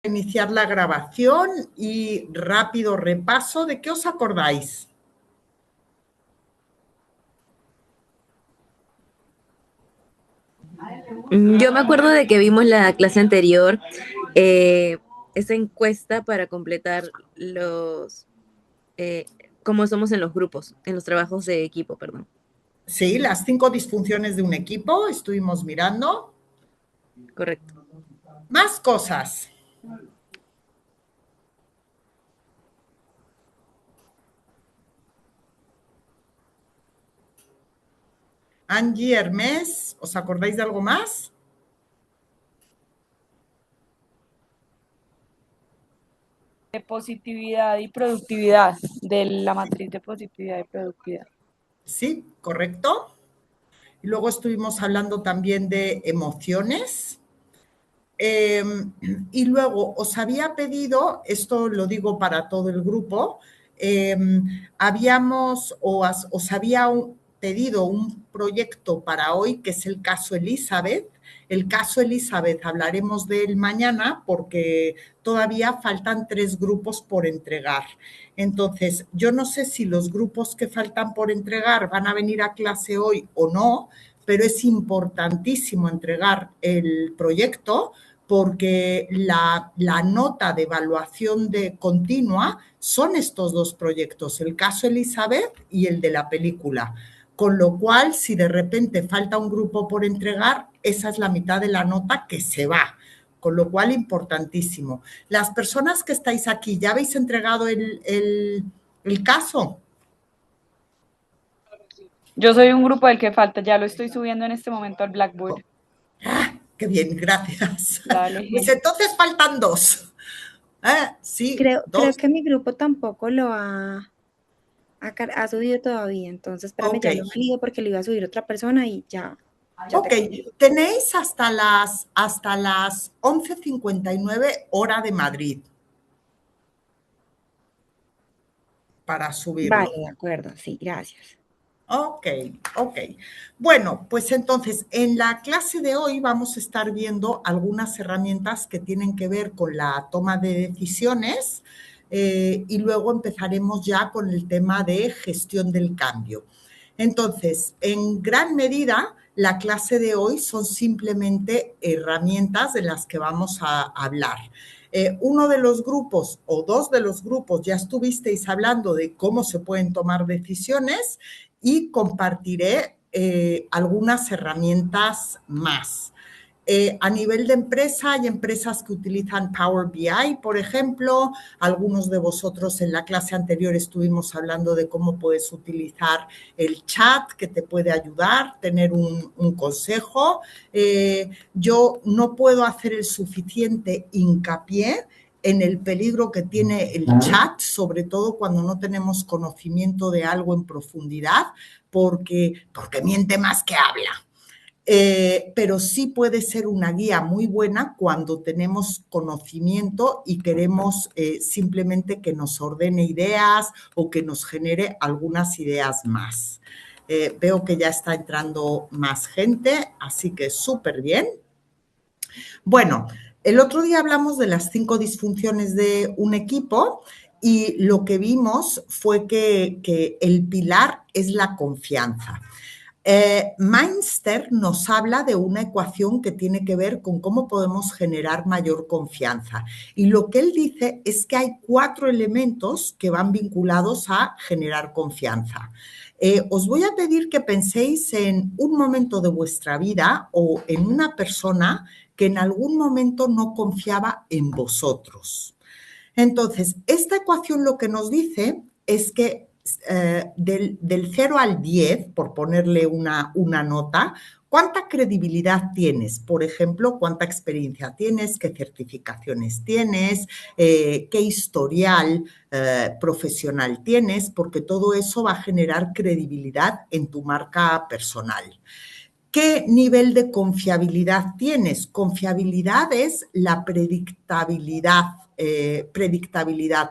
iniciar la grabación y rápido repaso. ¿De qué os acordáis? Yo me acuerdo de que vimos la clase anterior, eh, esa encuesta para completar eh, cómo somos en los grupos, en los trabajos de equipo, perdón. Sí, las 5 disfunciones de un equipo, estuvimos mirando. Correcto. Más cosas. Angie, Hermes, ¿os acordáis de algo más? De positividad y productividad, de la matriz de positividad y productividad. Sí, correcto. Y luego estuvimos hablando también de emociones. Y luego os había pedido, esto lo digo para todo el grupo, os había pedido un proyecto para hoy que es el caso Elizabeth. El caso Elizabeth hablaremos de él mañana porque todavía faltan 3 grupos por entregar. Entonces, yo no sé si los grupos que faltan por entregar van a venir a clase hoy o no, pero es importantísimo entregar el proyecto porque la nota de evaluación continua son estos 2 proyectos, el caso Elizabeth y el de la película. Con lo cual, si de repente falta un grupo por entregar, esa es la mitad de la nota que se va. Con lo cual, importantísimo. Las personas que estáis aquí, ¿ya habéis entregado el caso? Yo soy un grupo del que falta, ya lo estoy subiendo en este momento al Blackboard. Qué bien, gracias. Dale. Pues entonces faltan 2. Sí, Creo 2. que mi grupo tampoco lo ha subido todavía, entonces espérame, ya lo valido porque lo iba a subir otra persona y ya. Ok, tenéis hasta las 11:59 hora de Madrid para subirlo. Vale, de acuerdo, sí, gracias. Ok. Bueno, pues entonces en la clase de hoy vamos a estar viendo algunas herramientas que tienen que ver con la toma de decisiones y luego empezaremos ya con el tema de gestión del cambio. Entonces, en gran medida, la clase de hoy son simplemente herramientas de las que vamos a hablar. Uno de los grupos o 2 de los grupos ya estuvisteis hablando de cómo se pueden tomar decisiones y compartiré algunas herramientas más. A nivel de empresa, hay empresas que utilizan Power BI, por ejemplo. Algunos de vosotros en la clase anterior estuvimos hablando de cómo puedes utilizar el chat, que te puede ayudar, tener un consejo. Yo no puedo hacer el suficiente hincapié en el peligro que tiene el chat, sobre todo cuando no tenemos conocimiento de algo en profundidad, porque miente más que habla. Pero sí puede ser una guía muy buena cuando tenemos conocimiento y queremos simplemente que nos ordene ideas o que nos genere algunas ideas más. Veo que ya está entrando más gente, así que súper bien. Bueno, el otro día hablamos de las 5 disfunciones de un equipo y lo que vimos fue que el pilar es la confianza. Mainster nos habla de una ecuación que tiene que ver con cómo podemos generar mayor confianza. Y lo que él dice es que hay 4 elementos que van vinculados a generar confianza. Os voy a pedir que penséis en un momento de vuestra vida o en una persona que en algún momento no confiaba en vosotros. Entonces, esta ecuación lo que nos dice es que del 0 al 10, por ponerle una nota, ¿cuánta credibilidad tienes? Por ejemplo, ¿cuánta experiencia tienes? ¿Qué certificaciones tienes? ¿Qué historial profesional tienes? Porque todo eso va a generar credibilidad en tu marca personal. ¿Qué nivel de confiabilidad tienes? Confiabilidad es la predictabilidad.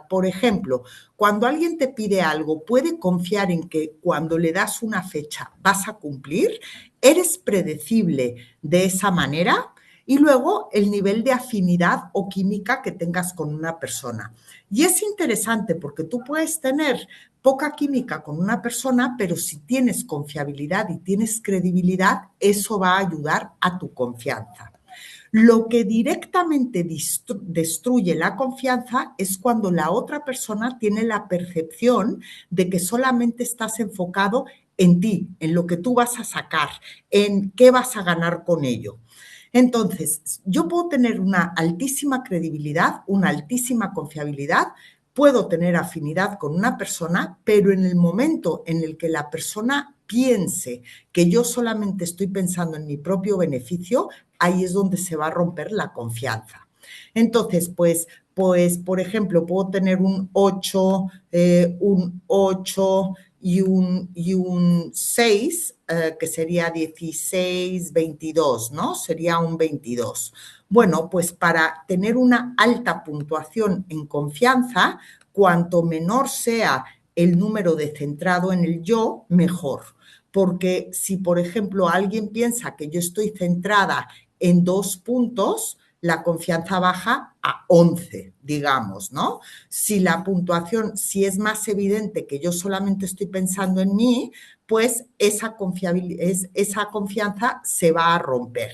Por ejemplo, cuando alguien te pide algo, ¿puede confiar en que cuando le das una fecha vas a cumplir? ¿Eres predecible de esa manera? y luego el nivel de afinidad o química que tengas con una persona. Y es interesante porque tú puedes tener poca química con una persona, pero si tienes confiabilidad y tienes credibilidad, eso va a ayudar a tu confianza. Lo que directamente destruye la confianza es cuando la otra persona tiene la percepción de que solamente estás enfocado en ti, en lo que tú vas a sacar, en qué vas a ganar con ello. Entonces, yo puedo tener una altísima credibilidad, una altísima confiabilidad, puedo tener afinidad con una persona, pero en el momento en el que la persona piense que yo solamente estoy pensando en mi propio beneficio, ahí es donde se va a romper la confianza. Entonces, pues por ejemplo, puedo tener un 8 y un 6, que sería 16, 22, ¿no? Sería un 22. Bueno, pues para tener una alta puntuación en confianza, cuanto menor sea el número de centrado en el yo, mejor. Porque si, por ejemplo, alguien piensa que yo estoy centrada en 2 puntos, la confianza baja a 11, digamos, ¿no? Si la puntuación, si es más evidente que yo solamente estoy pensando en mí, pues esa confianza se va a romper.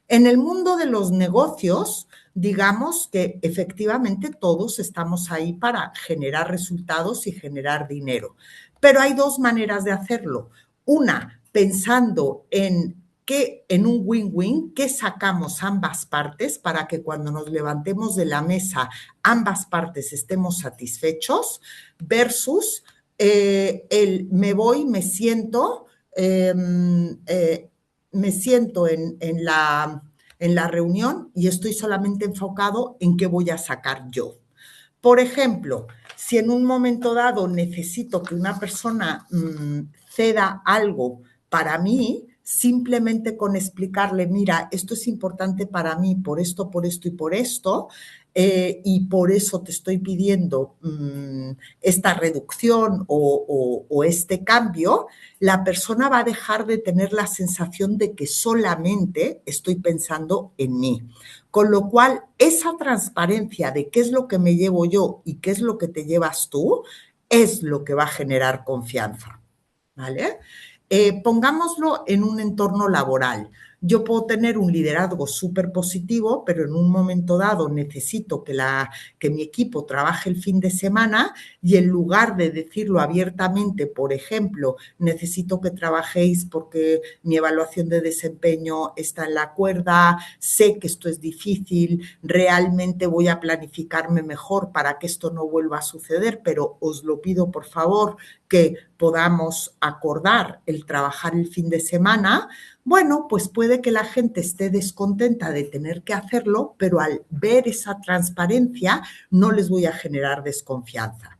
En el mundo de los negocios, digamos que efectivamente todos estamos ahí para generar resultados y generar dinero, pero hay dos maneras de hacerlo. Una, pensando en un win-win, que sacamos ambas partes para que cuando nos levantemos de la mesa ambas partes estemos satisfechos, versus el me voy, me siento en la reunión y estoy solamente enfocado en qué voy a sacar yo. Por ejemplo, si en un momento dado necesito que una persona ceda algo para mí, simplemente con explicarle, mira, esto es importante para mí por esto y por eso te estoy pidiendo esta reducción o este cambio, la persona va a dejar de tener la sensación de que solamente estoy pensando en mí. Con lo cual, esa transparencia de qué es lo que me llevo yo y qué es lo que te llevas tú, es lo que va a generar confianza, ¿vale? Pongámoslo en un entorno laboral. Yo puedo tener un liderazgo súper positivo, pero en un momento dado necesito que mi equipo trabaje el fin de semana y en lugar de decirlo abiertamente, por ejemplo, necesito que trabajéis porque mi evaluación de desempeño está en la cuerda, sé que esto es difícil, realmente voy a planificarme mejor para que esto no vuelva a suceder, pero os lo pido por favor que podamos acordar el trabajar el fin de semana, bueno, pues puede que la gente esté descontenta de tener que hacerlo, pero al ver esa transparencia no les voy a generar desconfianza.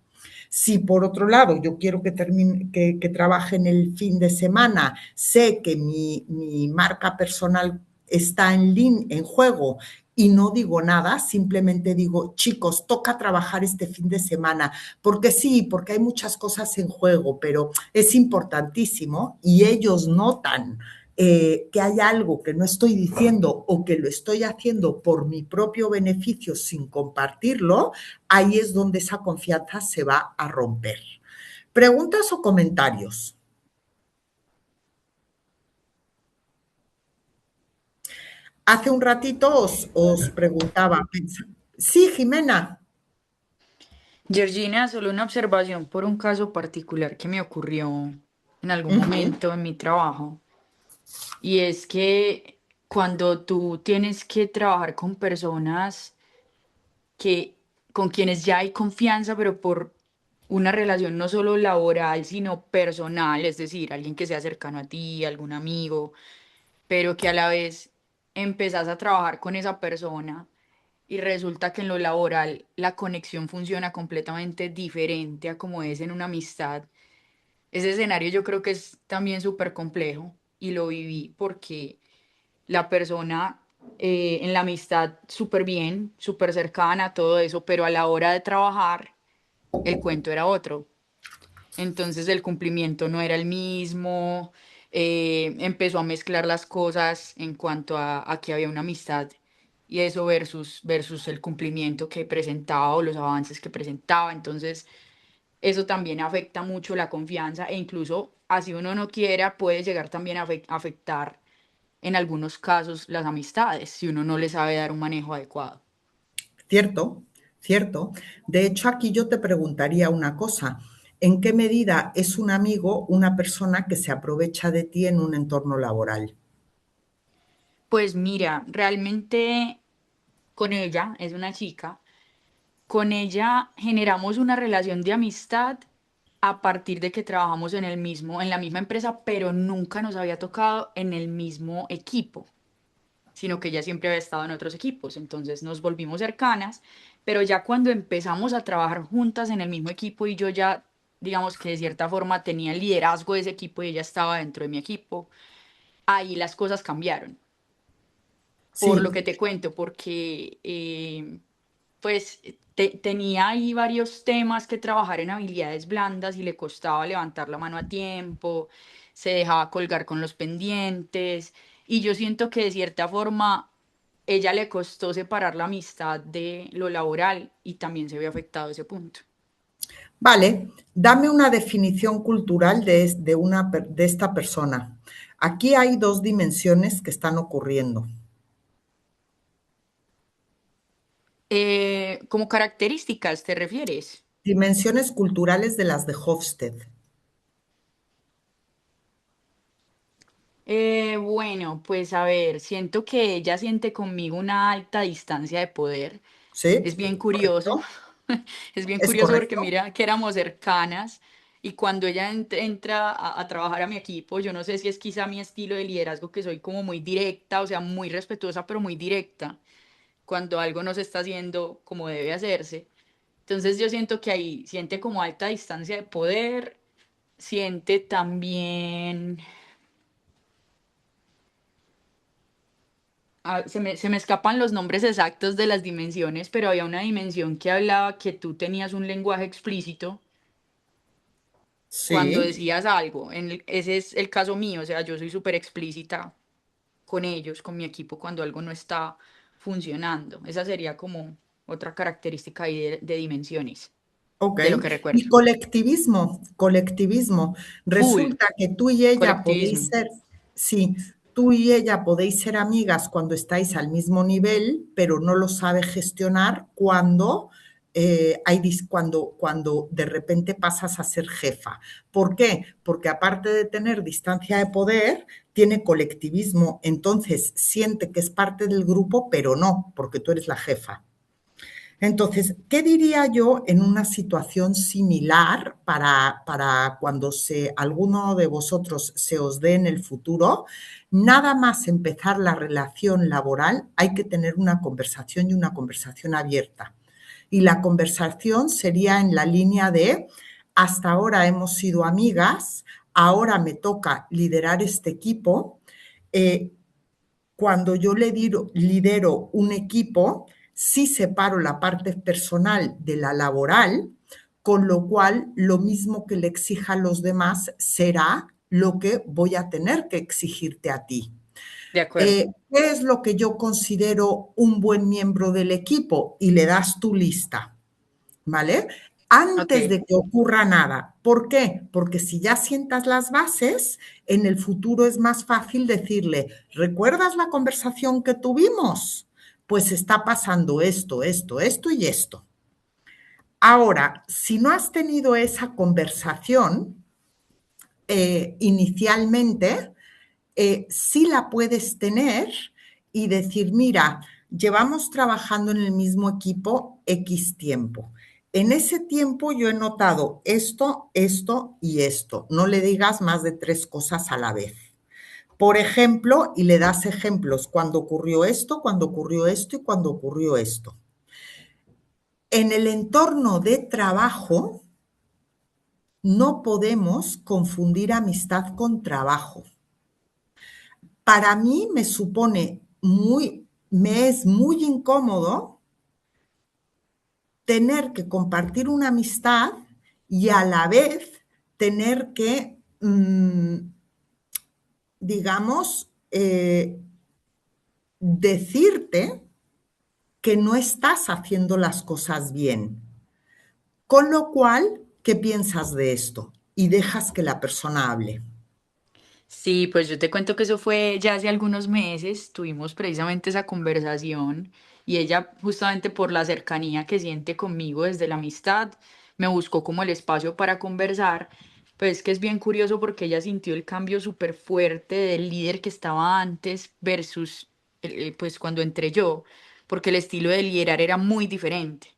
Si por otro lado yo quiero que trabajen el fin de semana, sé que mi marca personal está en juego y no digo nada, simplemente digo, chicos, toca trabajar este fin de semana, porque sí, porque hay muchas cosas en juego, pero es importantísimo y ellos notan que hay algo que no estoy diciendo o que lo estoy haciendo por mi propio beneficio sin compartirlo, ahí es donde esa confianza se va a romper. ¿Preguntas o comentarios? Hace un ratito os preguntaba. Sí, Jimena. Georgina, solo una observación por un caso particular que me ocurrió en algún momento en mi trabajo. Y es que cuando tú tienes que trabajar con personas que, con quienes ya hay confianza, pero por una relación no solo laboral, sino personal, es decir, alguien que sea cercano a ti, algún amigo, pero que a la vez empezás a trabajar con esa persona y resulta que en lo laboral la conexión funciona completamente diferente a como es en una amistad. Ese escenario yo creo que es también súper complejo y lo viví porque la persona en la amistad súper bien, súper cercana, todo eso, pero a la hora de trabajar el cuento era otro. Entonces el cumplimiento no era el mismo, empezó a mezclar las cosas en cuanto a que había una amistad y eso versus el cumplimiento que presentaba o los avances que presentaba. Entonces, eso también afecta mucho la confianza e incluso así uno no quiera, puede llegar también a afectar en algunos casos las amistades si uno no le sabe dar un manejo adecuado. Cierto, cierto. De hecho, aquí yo te preguntaría una cosa. ¿En qué medida es un amigo una persona que se aprovecha de ti en un entorno laboral? Pues mira, realmente con ella, es una chica, con ella generamos una relación de amistad a partir de que trabajamos en la misma empresa, pero nunca nos había tocado en el mismo equipo, sino que ella siempre había estado en otros equipos. Entonces nos volvimos cercanas, pero ya cuando empezamos a trabajar juntas en el mismo equipo y yo ya, digamos que de cierta forma tenía el liderazgo de ese equipo y ella estaba dentro de mi equipo, ahí las cosas cambiaron. Por lo Sí, que te cuento, porque pues tenía ahí varios temas que trabajar en habilidades blandas y le costaba levantar la mano a tiempo, se dejaba colgar con los pendientes y yo siento que de cierta forma ella le costó separar la amistad de lo laboral y también se ve afectado ese punto. vale. Dame una definición cultural de esta persona. Aquí hay dos dimensiones que están ocurriendo. Como características, ¿te refieres? Dimensiones culturales de las de Hofstede. Bueno, pues a ver, siento que ella siente conmigo una alta distancia de poder. ¿Sí? Es bien curioso, ¿Correcto? es bien ¿Es curioso porque correcto? mira que éramos cercanas y cuando ella entra a trabajar a mi equipo, yo no sé si es quizá mi estilo de liderazgo que soy como muy directa, o sea, muy respetuosa, pero muy directa, cuando algo no se está haciendo como debe hacerse. Entonces yo siento que ahí siente como alta distancia de poder, siente también. Se me escapan los nombres exactos de las dimensiones, pero había una dimensión que hablaba que tú tenías un lenguaje explícito cuando Sí. decías algo. Ese es el caso mío, o sea, yo soy súper explícita con ellos, con mi equipo, cuando algo no está funcionando. Esa sería como otra característica ahí de dimensiones, Ok. de lo que recuerdo. Y colectivismo, colectivismo. Full, Resulta que tú y ella podéis colectivismo. ser, sí, tú y ella podéis ser amigas cuando estáis al mismo nivel, pero no lo sabe gestionar cuando cuando de repente pasas a ser jefa. ¿Por qué? Porque aparte de tener distancia de poder, tiene colectivismo. Entonces siente que es parte del grupo, pero no, porque tú eres la jefa. Entonces, ¿qué diría yo en una situación similar para cuando alguno de vosotros se os dé en el futuro? Nada más empezar la relación laboral, hay que tener una conversación y una conversación abierta. Y la conversación sería en la línea de, hasta ahora hemos sido amigas, ahora me toca liderar este equipo. eh, Cuando yo lidero un equipo, sí separo la parte personal de la laboral, con lo cual lo mismo que le exija a los demás será lo que voy a tener que exigirte a ti. De acuerdo. ¿Qué es lo que yo considero un buen miembro del equipo? Y le das tu lista. ¿Vale? Antes Ok. de que ocurra nada. ¿Por qué? Porque si ya sientas las bases, en el futuro es más fácil decirle, ¿recuerdas la conversación que tuvimos? Pues está pasando esto, esto, esto y esto. Ahora, si no has tenido esa conversación inicialmente, sí la puedes tener y decir, mira, llevamos trabajando en el mismo equipo X tiempo. En ese tiempo yo he notado esto, esto y esto. No le digas más de 3 cosas a la vez. Por ejemplo, y le das ejemplos, cuando ocurrió esto, cuando ocurrió esto y cuando ocurrió esto. En el entorno de trabajo no podemos confundir amistad con trabajo. Para mí me es muy incómodo tener que compartir una amistad y a la vez tener que digamos, decirte que no estás haciendo las cosas bien. Con lo cual, ¿qué piensas de esto? Y dejas que la persona hable. Sí, pues yo te cuento que eso fue ya hace algunos meses, tuvimos precisamente esa conversación y ella justamente por la cercanía que siente conmigo desde la amistad, me buscó como el espacio para conversar, pues que es bien curioso porque ella sintió el cambio súper fuerte del líder que estaba antes versus pues cuando entré yo, porque el estilo de liderar era muy diferente.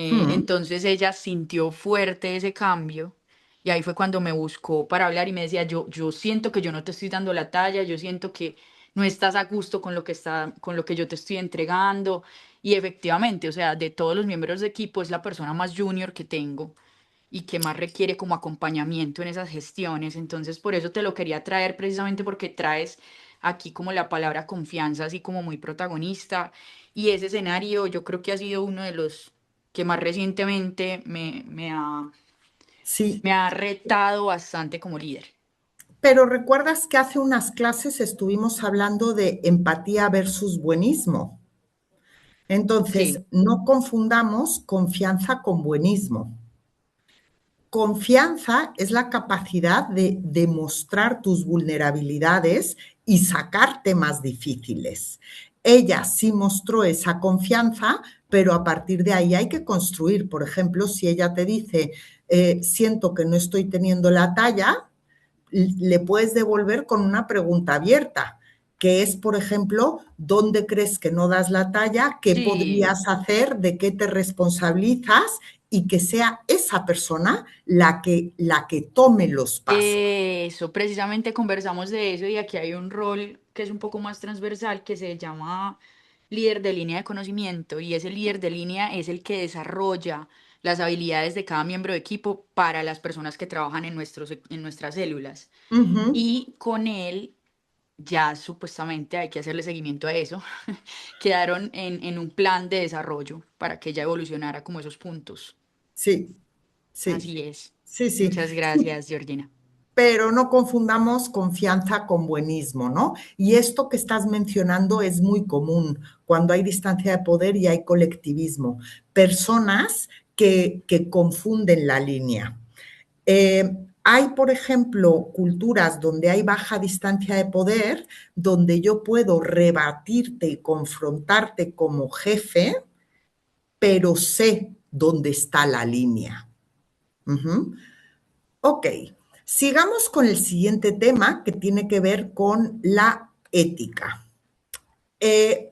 Hmm. Entonces ella sintió fuerte ese cambio y ahí fue cuando me buscó para hablar y me decía, yo siento que yo no te estoy dando la talla, yo siento que no estás a gusto con lo que con lo que yo te estoy entregando. Y efectivamente, o sea, de todos los miembros de equipo es la persona más junior que tengo y que más requiere como acompañamiento en esas gestiones. Entonces, por eso te lo quería traer precisamente porque traes aquí como la palabra confianza, así como muy protagonista. Y ese escenario yo creo que ha sido uno de los que más recientemente Sí, me ha retado bastante como líder. pero recuerdas que hace unas clases estuvimos hablando de empatía versus buenismo. Entonces, Sí, no confundamos confianza con buenismo. Confianza es la capacidad de demostrar tus vulnerabilidades y sacar temas difíciles. Ella sí mostró esa confianza, pero a partir de ahí hay que construir. Por ejemplo, si ella te dice, siento que no estoy teniendo la talla, le puedes devolver con una pregunta abierta, que es, por ejemplo, ¿dónde crees que no das la talla? ¿Qué sí. podrías hacer? ¿De qué te responsabilizas? Y que sea esa persona la que tome los pasos. Eso, precisamente conversamos de eso y aquí hay un rol que es un poco más transversal que se llama líder de línea de conocimiento y ese líder de línea es el que desarrolla las habilidades de cada miembro de equipo para las personas que trabajan en en nuestras células. Ujú. Y con él ya supuestamente hay que hacerle seguimiento a eso. Quedaron en un plan de desarrollo para que ella evolucionara como esos puntos. Sí, sí, Así es. sí, sí. Muchas Sí, gracias, Georgina. pero no confundamos confianza con buenismo, ¿no? Y esto que estás mencionando es muy común cuando hay distancia de poder y hay colectivismo. Personas que confunden la línea. Hay, por ejemplo, culturas donde hay baja distancia de poder, donde yo puedo rebatirte y confrontarte como jefe, pero sé dónde está la línea. Ujú. Ok, sigamos con el siguiente tema que tiene que ver con la ética. Eh,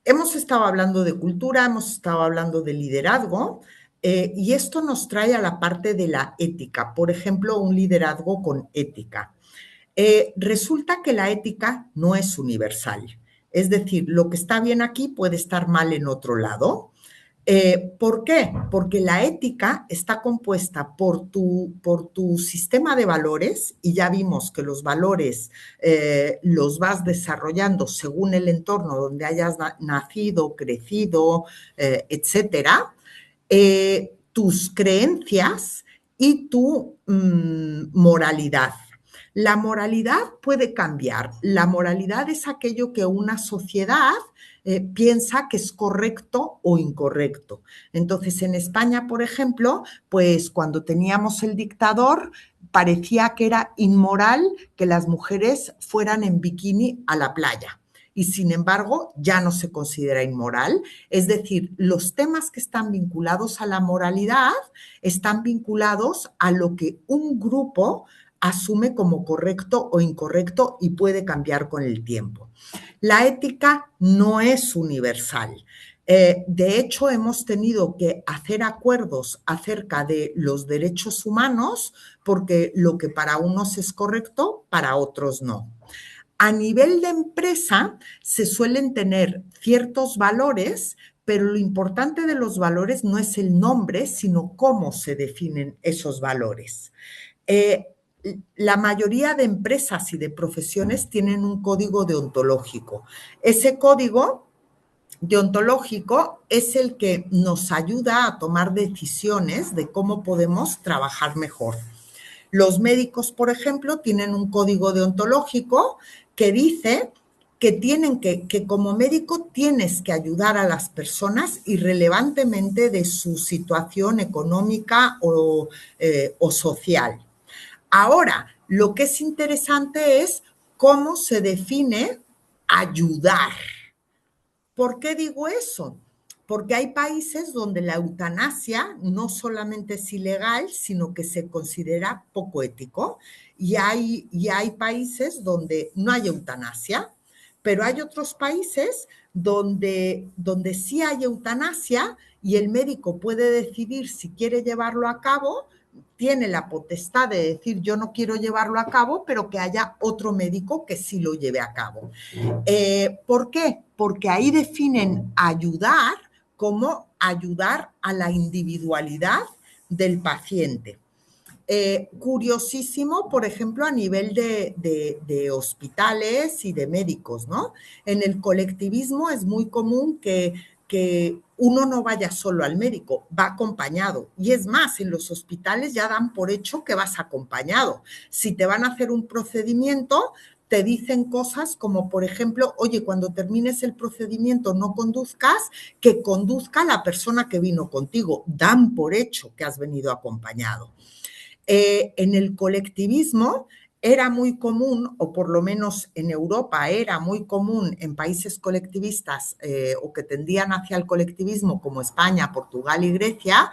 Hemos estado hablando de cultura, hemos estado hablando de liderazgo, y esto nos trae a la parte de la ética. Por ejemplo, un liderazgo con ética. Resulta que la ética no es universal. Es decir, lo que está bien aquí puede estar mal en otro lado. ¿Por qué? Porque la ética está compuesta por tu sistema de valores y ya vimos que los valores los vas desarrollando según el entorno donde hayas nacido, crecido, etcétera, tus creencias y tu moralidad. La moralidad puede cambiar. La moralidad es aquello que una sociedad piensa que es correcto o incorrecto. Entonces, en España, por ejemplo, pues cuando teníamos el dictador, parecía que era inmoral que las mujeres fueran en bikini a la playa. Y sin embargo, ya no se considera inmoral. Es decir, los temas que están vinculados a la moralidad están vinculados a lo que un grupo asume como correcto o incorrecto y puede cambiar con el tiempo. La ética no es universal. De hecho, hemos tenido que hacer acuerdos acerca de los derechos humanos porque lo que para unos es correcto, para otros no. A nivel de empresa, se suelen tener ciertos valores, pero lo importante de los valores no es el nombre, sino cómo se definen esos valores. Eh, la mayoría de empresas y de profesiones tienen un código deontológico. Ese código deontológico es el que nos ayuda a tomar decisiones de cómo podemos trabajar mejor. Los médicos, por ejemplo, tienen un código deontológico que dice que como médico tienes que ayudar a las personas irrelevantemente de su situación económica o social. Ahora, lo que es interesante es cómo se define ayudar. ¿Por qué digo eso? Porque hay países donde la eutanasia no solamente es ilegal, sino que se considera poco ético. Y hay países donde no hay eutanasia, pero hay otros países donde sí hay eutanasia y el médico puede decidir si quiere llevarlo a cabo, tiene la potestad de decir yo no quiero llevarlo a cabo, pero que haya otro médico que sí lo lleve a cabo. ¿Por qué? Porque ahí definen ayudar como ayudar a la individualidad del paciente. Curiosísimo, por ejemplo, a nivel de hospitales y de médicos, ¿no? En el colectivismo es muy común que uno no vaya solo al médico, va acompañado. Y es más, en los hospitales ya dan por hecho que vas acompañado. Si te van a hacer un procedimiento, te dicen cosas como, por ejemplo, oye, cuando termines el procedimiento no conduzcas, que conduzca la persona que vino contigo. Dan por hecho que has venido acompañado. En el colectivismo era muy común, o por lo menos en Europa era muy común en países colectivistas o que tendían hacia el colectivismo como España, Portugal y Grecia,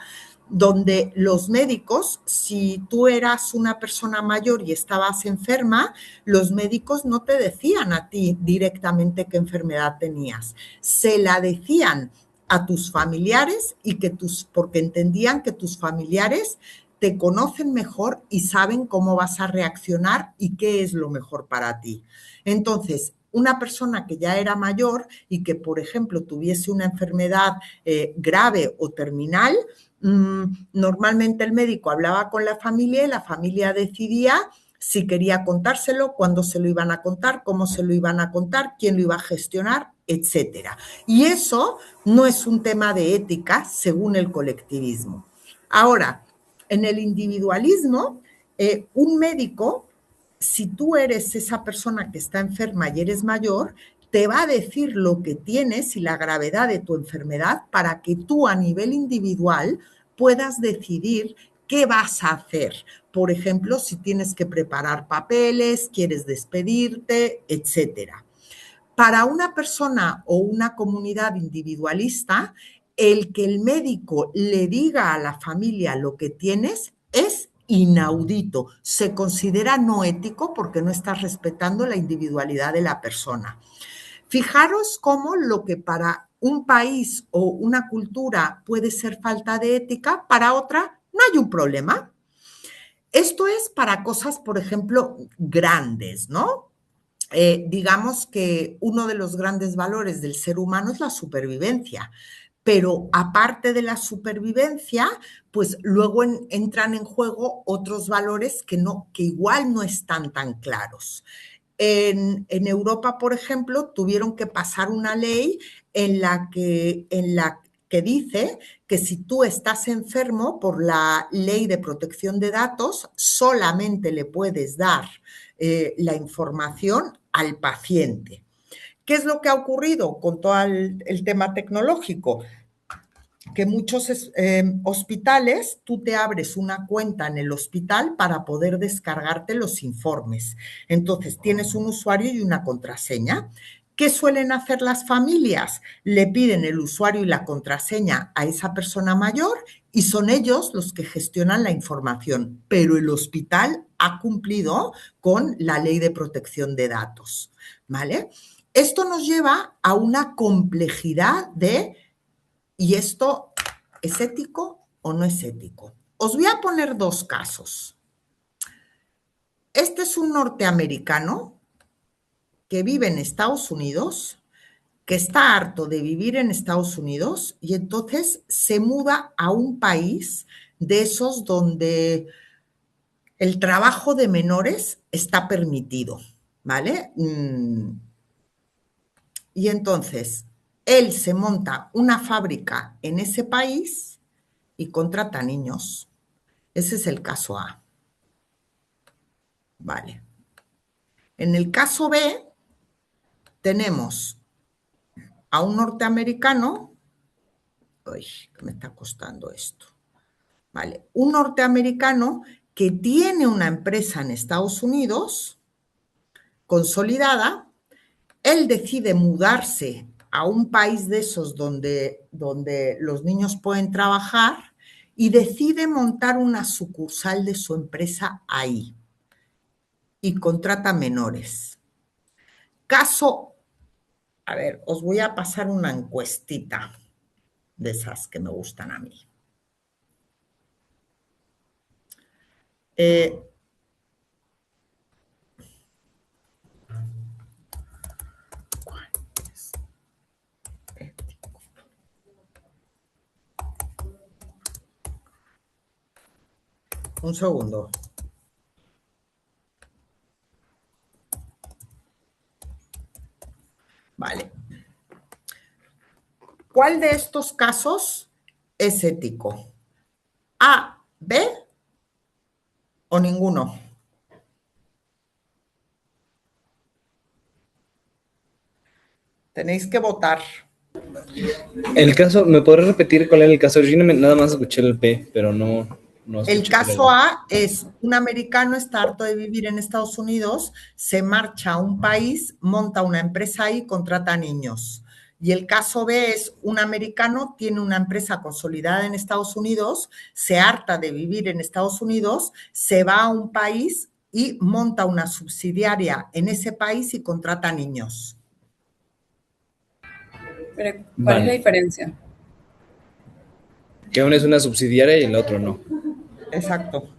donde los médicos, si tú eras una persona mayor y estabas enferma, los médicos no te decían a ti directamente qué enfermedad tenías, se la decían a tus familiares porque entendían que tus familiares te conocen mejor y saben cómo vas a reaccionar y qué es lo mejor para ti. Entonces, una persona que ya era mayor y que, por ejemplo, tuviese una enfermedad grave o terminal, normalmente el médico hablaba con la familia y la familia decidía si quería contárselo, cuándo se lo iban a contar, cómo se lo iban a contar, quién lo iba a gestionar, etcétera. Y eso no es un tema de ética según el colectivismo. Ahora, en el individualismo, un médico, si tú eres esa persona que está enferma y eres mayor, te va a decir lo que tienes y la gravedad de tu enfermedad para que tú a nivel individual puedas decidir qué vas a hacer. Por ejemplo, si tienes que preparar papeles, quieres despedirte, etcétera. Para una persona o una comunidad individualista, el que el médico le diga a la familia lo que tienes es inaudito. Se considera no ético porque no estás respetando la individualidad de la persona. Fijaros cómo lo que para un país o una cultura puede ser falta de ética, para otra no hay un problema. Esto es para cosas, por ejemplo, grandes, ¿no? Digamos que uno de los grandes valores del ser humano es la supervivencia, pero aparte de la supervivencia, pues luego entran en juego otros valores que igual no están tan claros. En Europa, por ejemplo, tuvieron que pasar una ley en la que dice que si tú estás enfermo por la ley de protección de datos, solamente le puedes dar la información al paciente. ¿Qué es lo que ha ocurrido con todo el tema tecnológico? Que muchos hospitales, tú te abres una cuenta en el hospital para poder descargarte los informes. Entonces, tienes un usuario y una contraseña. ¿Qué suelen hacer las familias? Le piden el usuario y la contraseña a esa persona mayor y son ellos los que gestionan la información, pero el hospital ha cumplido con la ley de protección de datos, ¿vale? Esto nos lleva a una complejidad ¿y esto es ético o no es ético? Os voy a poner dos casos. Este es un norteamericano que vive en Estados Unidos, que está harto de vivir en Estados Unidos y entonces se muda a un país de esos donde el trabajo de menores está permitido, ¿vale? Y entonces él se monta una fábrica en ese país y contrata niños. Ese es el caso A. Vale. En el caso B, tenemos a un norteamericano. Uy, que me está costando esto. Vale. Un norteamericano que tiene una empresa en Estados Unidos consolidada. Él decide mudarse a un país de esos donde los niños pueden trabajar y decide montar una sucursal de su empresa ahí y contrata menores. Caso, a ver, os voy a pasar una encuestita de esas que me gustan a mí. Un segundo. Vale. ¿Cuál de estos casos es ético? ¿A, B o ninguno? Tenéis que votar. El caso, ¿me podrás repetir cuál era el caso? Yo nada más escuché el P, pero no El caso A es un americano está harto de vivir en Estados Unidos, se marcha a un país, monta una empresa ahí y contrata niños. Y el caso B es un americano, tiene una empresa consolidada en Estados Unidos, se harta de vivir en Estados Unidos, se va a un país y monta una subsidiaria en ese país y contrata niños. Pero, ¿cuál es la diferencia? Que uno es una subsidiaria y el otro no. Exacto.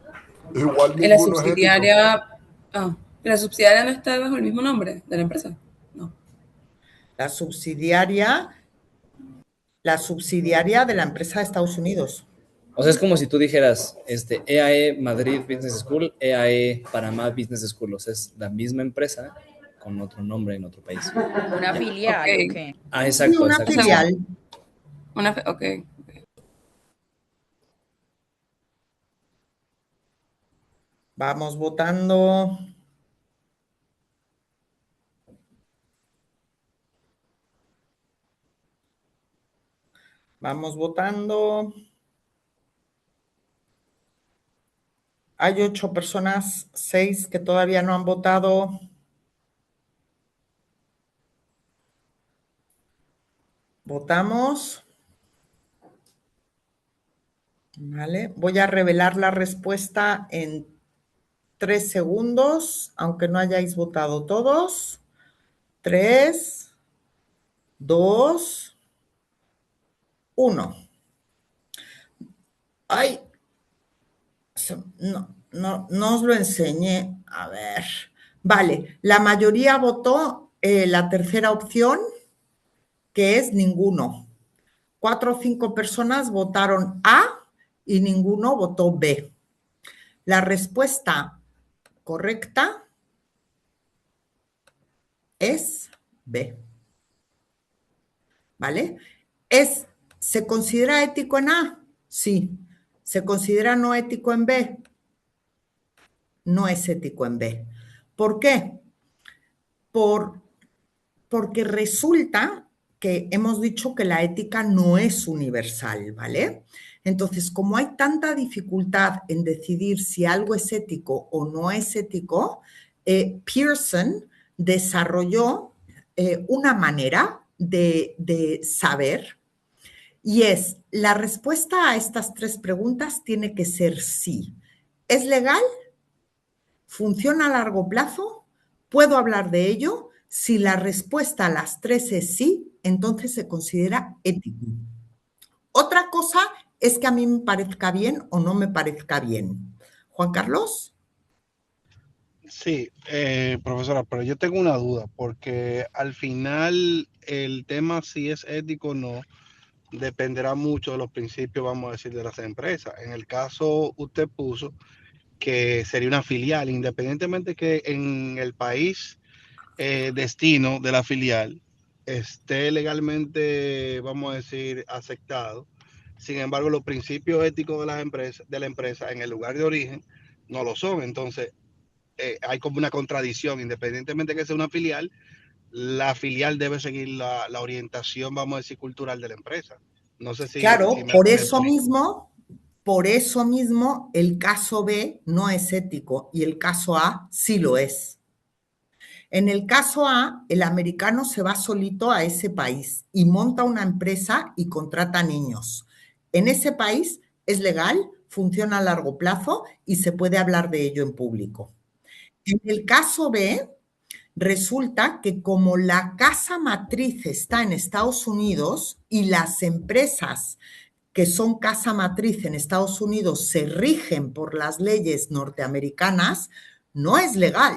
Igual En la ninguno es subsidiaria, la subsidiaria no está bajo el mismo nombre de la empresa. No. La subsidiaria de la empresa de Estados Unidos. O sea, es como si tú dijeras, EAE Madrid Business School, EAE Panamá Business School. O sea, es la misma empresa con otro nombre en otro país. Una filial, Ok. ¿o qué? Ah, exacto. Sí, una exacto. filial. Ok. Vamos votando. Vamos votando. Hay 8 personas, 6 que todavía no han votado. Votamos. Vale. Voy a revelar la respuesta en 3 segundos, aunque no hayáis votado todos. 3, 2, 1. Ay, no os lo enseñé. A ver. Vale, la mayoría votó la tercera opción, que es ninguno. 4 o 5 personas votaron A y ninguno votó B. La respuesta correcta es B. ¿Vale? ¿Se considera ético en A? Sí. ¿Se considera no ético en B? No es ético en B. ¿Por qué? Porque resulta que hemos dicho que la ética no es universal, ¿vale? Entonces, como hay tanta dificultad en decidir si algo es ético o no es ético, Pearson desarrolló una manera de saber, y es, la respuesta a estas 3 preguntas tiene que ser sí. ¿Es legal? ¿Funciona a largo plazo? ¿Puedo hablar de ello? Si la respuesta a las 3 es sí, entonces se considera ético. Otra cosa es que a mí me parezca bien o no me parezca bien. Juan Carlos. Sí, profesora, pero yo tengo una duda, porque al final el tema si es ético o no dependerá mucho de los principios, vamos a decir, de las empresas. En el caso usted puso que sería una filial, independientemente que en el país destino de la filial esté legalmente, vamos a decir, aceptado. Sin embargo, los principios éticos de las empresas, de la empresa en el lugar de origen no lo son. Entonces, hay como una contradicción, independientemente de que sea una filial, la filial debe seguir la orientación, vamos a decir, cultural de la empresa. No sé si Claro, me por explico. eso mismo, el caso B no es ético y el caso A sí lo es. En el caso A, el americano se va solito a ese país y monta una empresa y contrata niños. En ese país es legal, funciona a largo plazo y se puede hablar de ello en público. En el caso B, resulta que como la casa matriz está en Estados Unidos y las empresas que son casa matriz en Estados Unidos se rigen por las leyes norteamericanas, no es legal.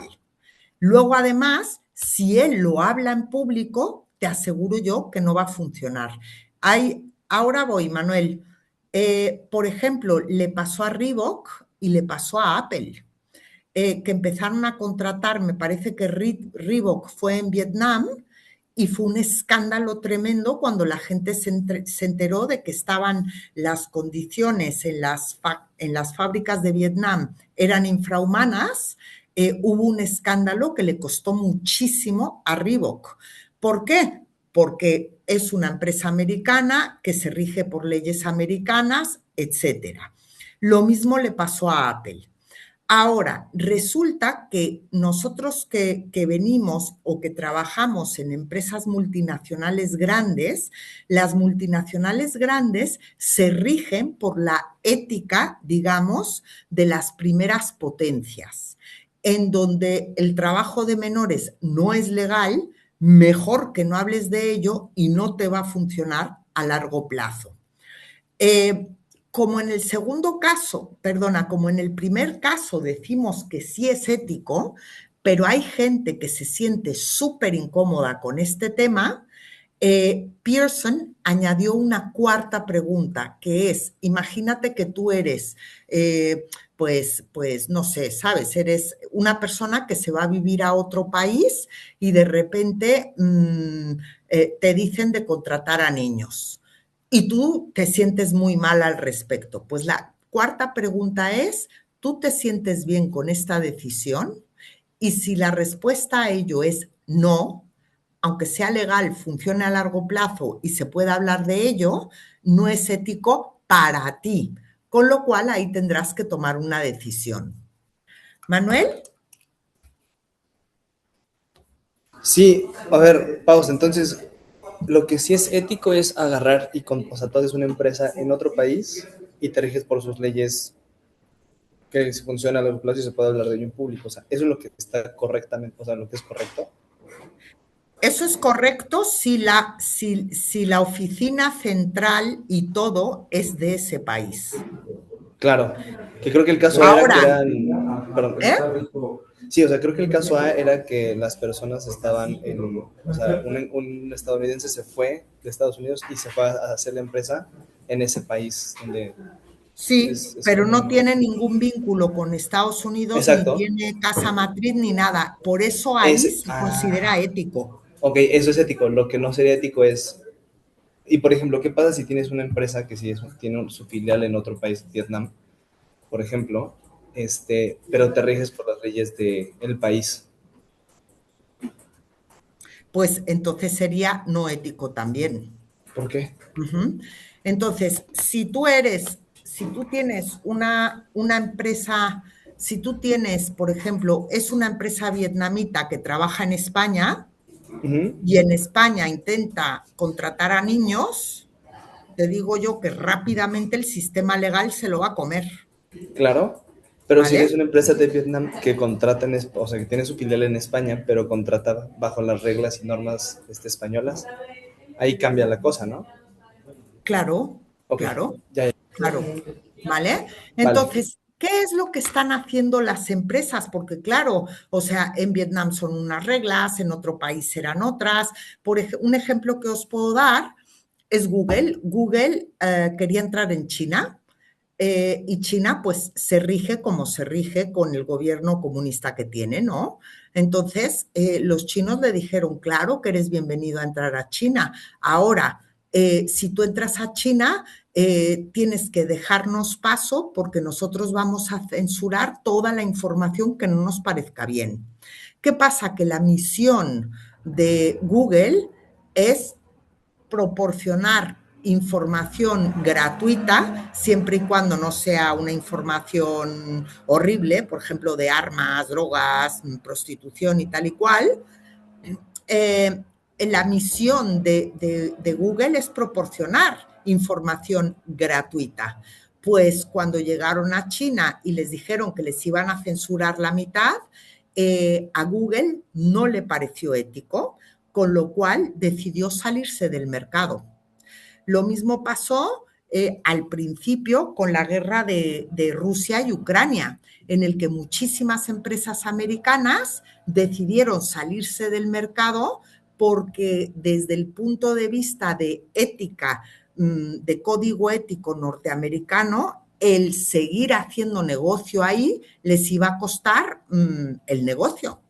Luego, además, si él lo habla en público, te aseguro yo que no va a funcionar. Ahora voy, Manuel. Por ejemplo, le pasó a Reebok y le pasó a Apple, que empezaron a contratar, me parece que Reebok fue en Vietnam y fue un escándalo tremendo cuando la gente se enteró de que estaban las condiciones en las fábricas de Vietnam eran infrahumanas. Hubo un escándalo que le costó muchísimo a Reebok. ¿Por qué? Porque es una empresa americana que se rige por leyes americanas, etcétera. Lo mismo le pasó a Apple. Ahora, resulta que nosotros que venimos o que trabajamos en empresas multinacionales grandes, las multinacionales grandes se rigen por la ética, digamos, de las primeras potencias, en donde el trabajo de menores no es legal, mejor que no hables de ello y no te va a funcionar a largo plazo. Como en el segundo caso, como en el primer caso decimos que sí es ético, pero hay gente que se siente súper incómoda con este tema, Pearson añadió una cuarta pregunta, que es, imagínate que tú eres, pues, no sé, ¿sabes? Eres una persona que se va a vivir a otro país y de repente te dicen de contratar a niños. Y tú te sientes muy mal al respecto. Pues la cuarta pregunta es, ¿tú te sientes bien con esta decisión? Y si la respuesta a ello es no, aunque sea legal, funcione a largo plazo y se pueda hablar de ello, no es ético para ti. Con lo cual ahí tendrás que tomar una decisión. Manuel. Sí, a ver, pausa. Entonces, lo que sí es ético es agarrar y, o sea, tú haces una empresa en otro país y te riges por sus leyes que funciona a largo plazo y se puede hablar de ello en público. O sea, eso es lo que está correctamente, o sea, lo que es correcto. Eso es correcto si la oficina central y todo es de ese país. Claro, que creo que el caso ahora, era que eran... Perdón, sí, o sea, creo que el caso A era que las personas estaban o sea, un estadounidense se fue de Estados Unidos y se fue a hacer la empresa en ese país donde... Sí, pero no tiene ningún vínculo con Estados Unidos, exacto, ni tiene casa matriz, ni nada. Por eso ahí se considera ético. Ok, eso es ético. Lo que no sería ético es... Y, por ejemplo, ¿qué pasa si tienes una empresa que sí tiene su filial en otro país, Vietnam, por ejemplo, pero te riges por las leyes del país? Pues entonces sería no ético también. ¿Por qué? Entonces, si tú tienes una empresa, si tú tienes, por ejemplo, es una empresa vietnamita que trabaja en España y en España intenta contratar a niños, te digo yo que rápidamente el sistema legal se lo va a comer. Claro, pero ¿vale? si eres una empresa de Vietnam que contrata, o sea, que tiene su filial en España, pero contrata bajo las reglas y normas españolas, ahí cambia la cosa, ¿no? Claro, okay. Claro, ya. Claro, ¿vale? Entonces, ¿qué es lo que están haciendo las empresas? Porque claro, o sea, en Vietnam son unas reglas, en otro país serán otras. Un ejemplo que os puedo dar es Google. Google quería entrar en China y China pues se rige como se rige con el gobierno comunista que tiene, ¿no? Entonces, los chinos le dijeron, claro que eres bienvenido a entrar a China. Ahora, si tú entras a China, tienes que dejarnos paso porque nosotros vamos a censurar toda la información que no nos parezca bien. ¿Qué pasa? Que la misión de Google es proporcionar información gratuita, siempre y cuando no sea una información horrible, por ejemplo, de armas, drogas, prostitución y tal y cual. La misión de Google es proporcionar información gratuita. Pues cuando llegaron a China y les dijeron que les iban a censurar la mitad, a Google no le pareció ético, con lo cual decidió salirse del mercado. Lo mismo pasó al principio con la guerra de Rusia y Ucrania, en el que muchísimas empresas americanas decidieron salirse del mercado porque desde el punto de vista de ética, de código ético norteamericano, el seguir haciendo negocio ahí les iba a costar el negocio.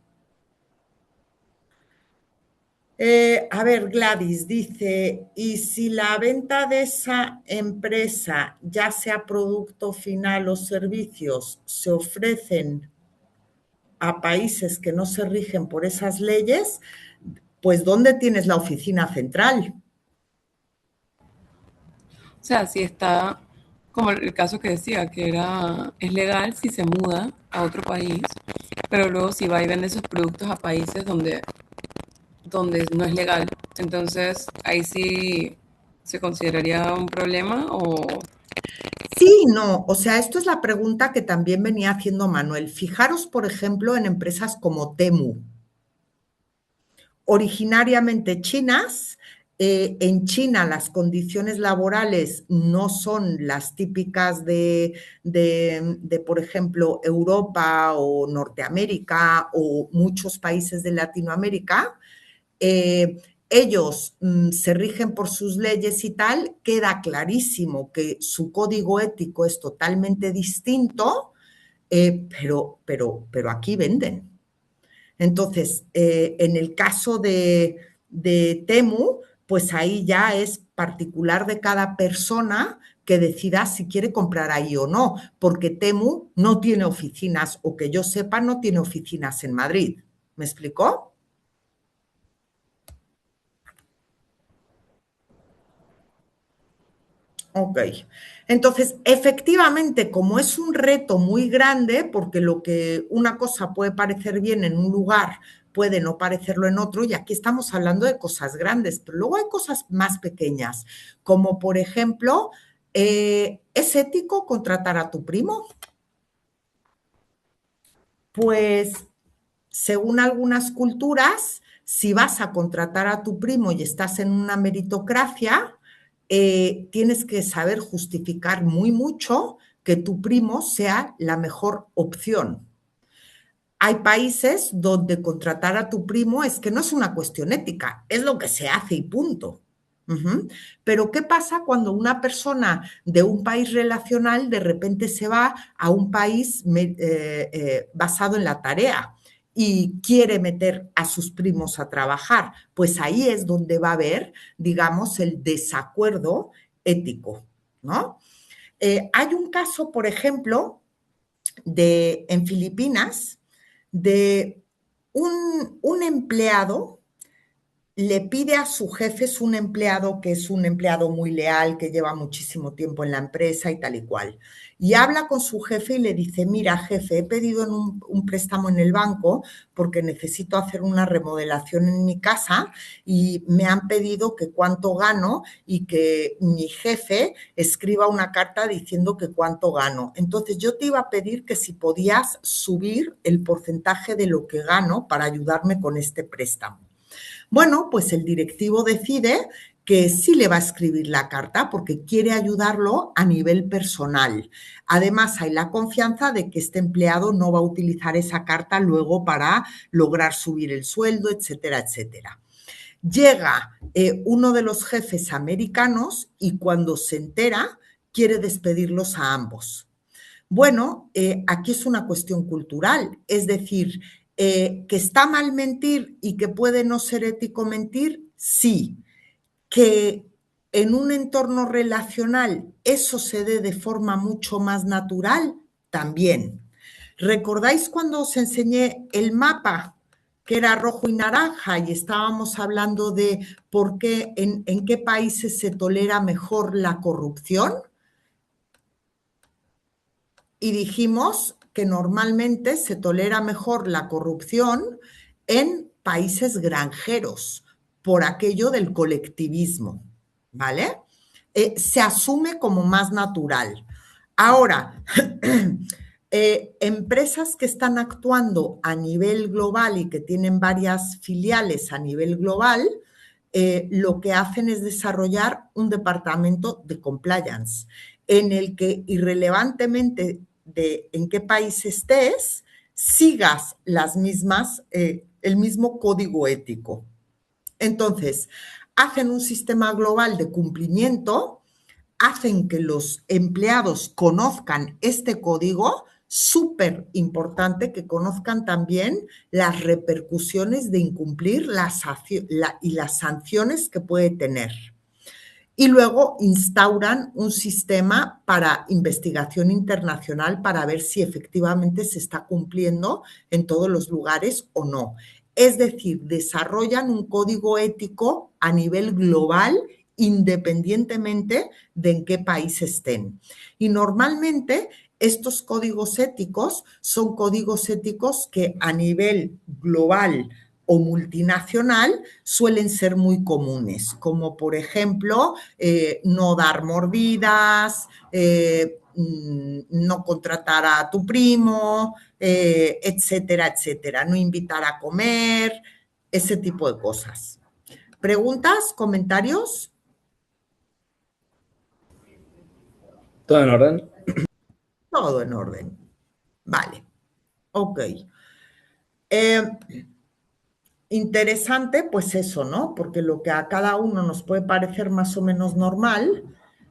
A ver, Gladys dice, ¿y si la venta de esa empresa, ya sea producto final o servicios, se ofrecen a países que no se rigen por esas leyes? Pues ¿dónde tienes la oficina central? O sea, si está, como el caso que decía, que es legal si se muda a otro país, pero luego si va y vende sus productos a países donde no es legal, entonces ahí sí se consideraría un problema o... Sí, no, o sea, esto es la pregunta que también venía haciendo Manuel. Fijaros, por ejemplo, en empresas como Temu, originariamente chinas. En China las condiciones laborales no son las típicas de, por ejemplo, Europa o Norteamérica o muchos países de Latinoamérica. Ellos se rigen por sus leyes y tal, queda clarísimo que su código ético es totalmente distinto, pero aquí venden. Entonces, en el caso de Temu, pues ahí ya es particular de cada persona que decida si quiere comprar ahí o no, porque Temu no tiene oficinas, o que yo sepa, no tiene oficinas en Madrid. ¿Me explicó? Ok. Entonces, efectivamente, como es un reto muy grande, porque lo que una cosa puede parecer bien en un lugar, puede no parecerlo en otro, y aquí estamos hablando de cosas grandes, pero luego hay cosas más pequeñas, como por ejemplo, ¿es ético contratar a tu primo? Pues, según algunas culturas, si vas a contratar a tu primo y estás en una meritocracia, tienes que saber justificar muy mucho que tu primo sea la mejor opción. Hay países donde contratar a tu primo es que no es una cuestión ética, es lo que se hace y punto. Pero ¿qué pasa cuando una persona de un país relacional de repente se va a un país basado en la tarea y quiere meter a sus primos a trabajar? Pues ahí es donde va a haber, digamos, el desacuerdo ético, ¿no? Hay un caso, por ejemplo, en Filipinas, de un empleado le pide a su jefe, es un empleado que es un empleado muy leal, que lleva muchísimo tiempo en la empresa y tal y cual. Y habla con su jefe y le dice, mira, jefe, he pedido un préstamo en el banco porque necesito hacer una remodelación en mi casa y me han pedido que cuánto gano y que mi jefe escriba una carta diciendo que cuánto gano. Entonces yo te iba a pedir que si podías subir el porcentaje de lo que gano para ayudarme con este préstamo. Bueno, pues el directivo decide que sí le va a escribir la carta porque quiere ayudarlo a nivel personal. Además, hay la confianza de que este empleado no va a utilizar esa carta luego para lograr subir el sueldo, etcétera, etcétera. Llega uno de los jefes americanos y cuando se entera quiere despedirlos a ambos. Bueno, aquí es una cuestión cultural, es decir, que está mal mentir y que puede no ser ético mentir, sí. Que en un entorno relacional eso se dé de forma mucho más natural, también. ¿Recordáis cuando os enseñé el mapa, que era rojo y naranja, y estábamos hablando de por qué, en qué países se tolera mejor la corrupción? Y dijimos que normalmente se tolera mejor la corrupción en países granjeros, por aquello del colectivismo, ¿vale? Se asume como más natural. Ahora, empresas que están actuando a nivel global y que tienen varias filiales a nivel global, lo que hacen es desarrollar un departamento de compliance en el que, irrelevantemente de en qué país estés, sigas las mismas, el mismo código ético. Entonces, hacen un sistema global de cumplimiento, hacen que los empleados conozcan este código, súper importante que conozcan también las repercusiones de incumplir y las sanciones que puede tener. Y luego instauran un sistema para investigación internacional para ver si efectivamente se está cumpliendo en todos los lugares o no. Es decir, desarrollan un código ético a nivel global independientemente de en qué país estén. Y normalmente estos códigos éticos son códigos éticos que a nivel global o multinacional suelen ser muy comunes, como por ejemplo no dar mordidas, no contratar a tu primo, etcétera, etcétera, no invitar a comer, ese tipo de cosas. ¿Preguntas? ¿Comentarios? ¿Todo en orden? Todo en orden. Vale. Ok. Interesante, pues eso, ¿no? Porque lo que a cada uno nos puede parecer más o menos normal.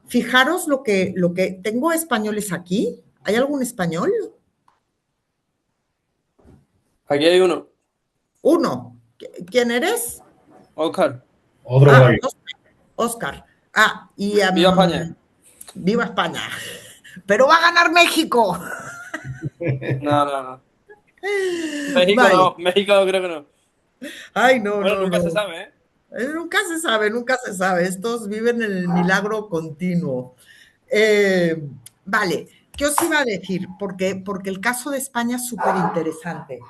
Fijaros lo que tengo españoles aquí. ¿Hay algún español? Aquí hay uno. Uno. ¿Quién eres? Oscar. Oscar. Viva España. Viva España. Pero va a ganar México. No. México vale. no, México creo que no. Ay, no, bueno, no, nunca no. se sabe, ¿eh? Nunca se sabe, nunca se sabe. Estos viven en el milagro continuo. Vale, ¿qué os iba a decir? Porque el caso de España es súper interesante.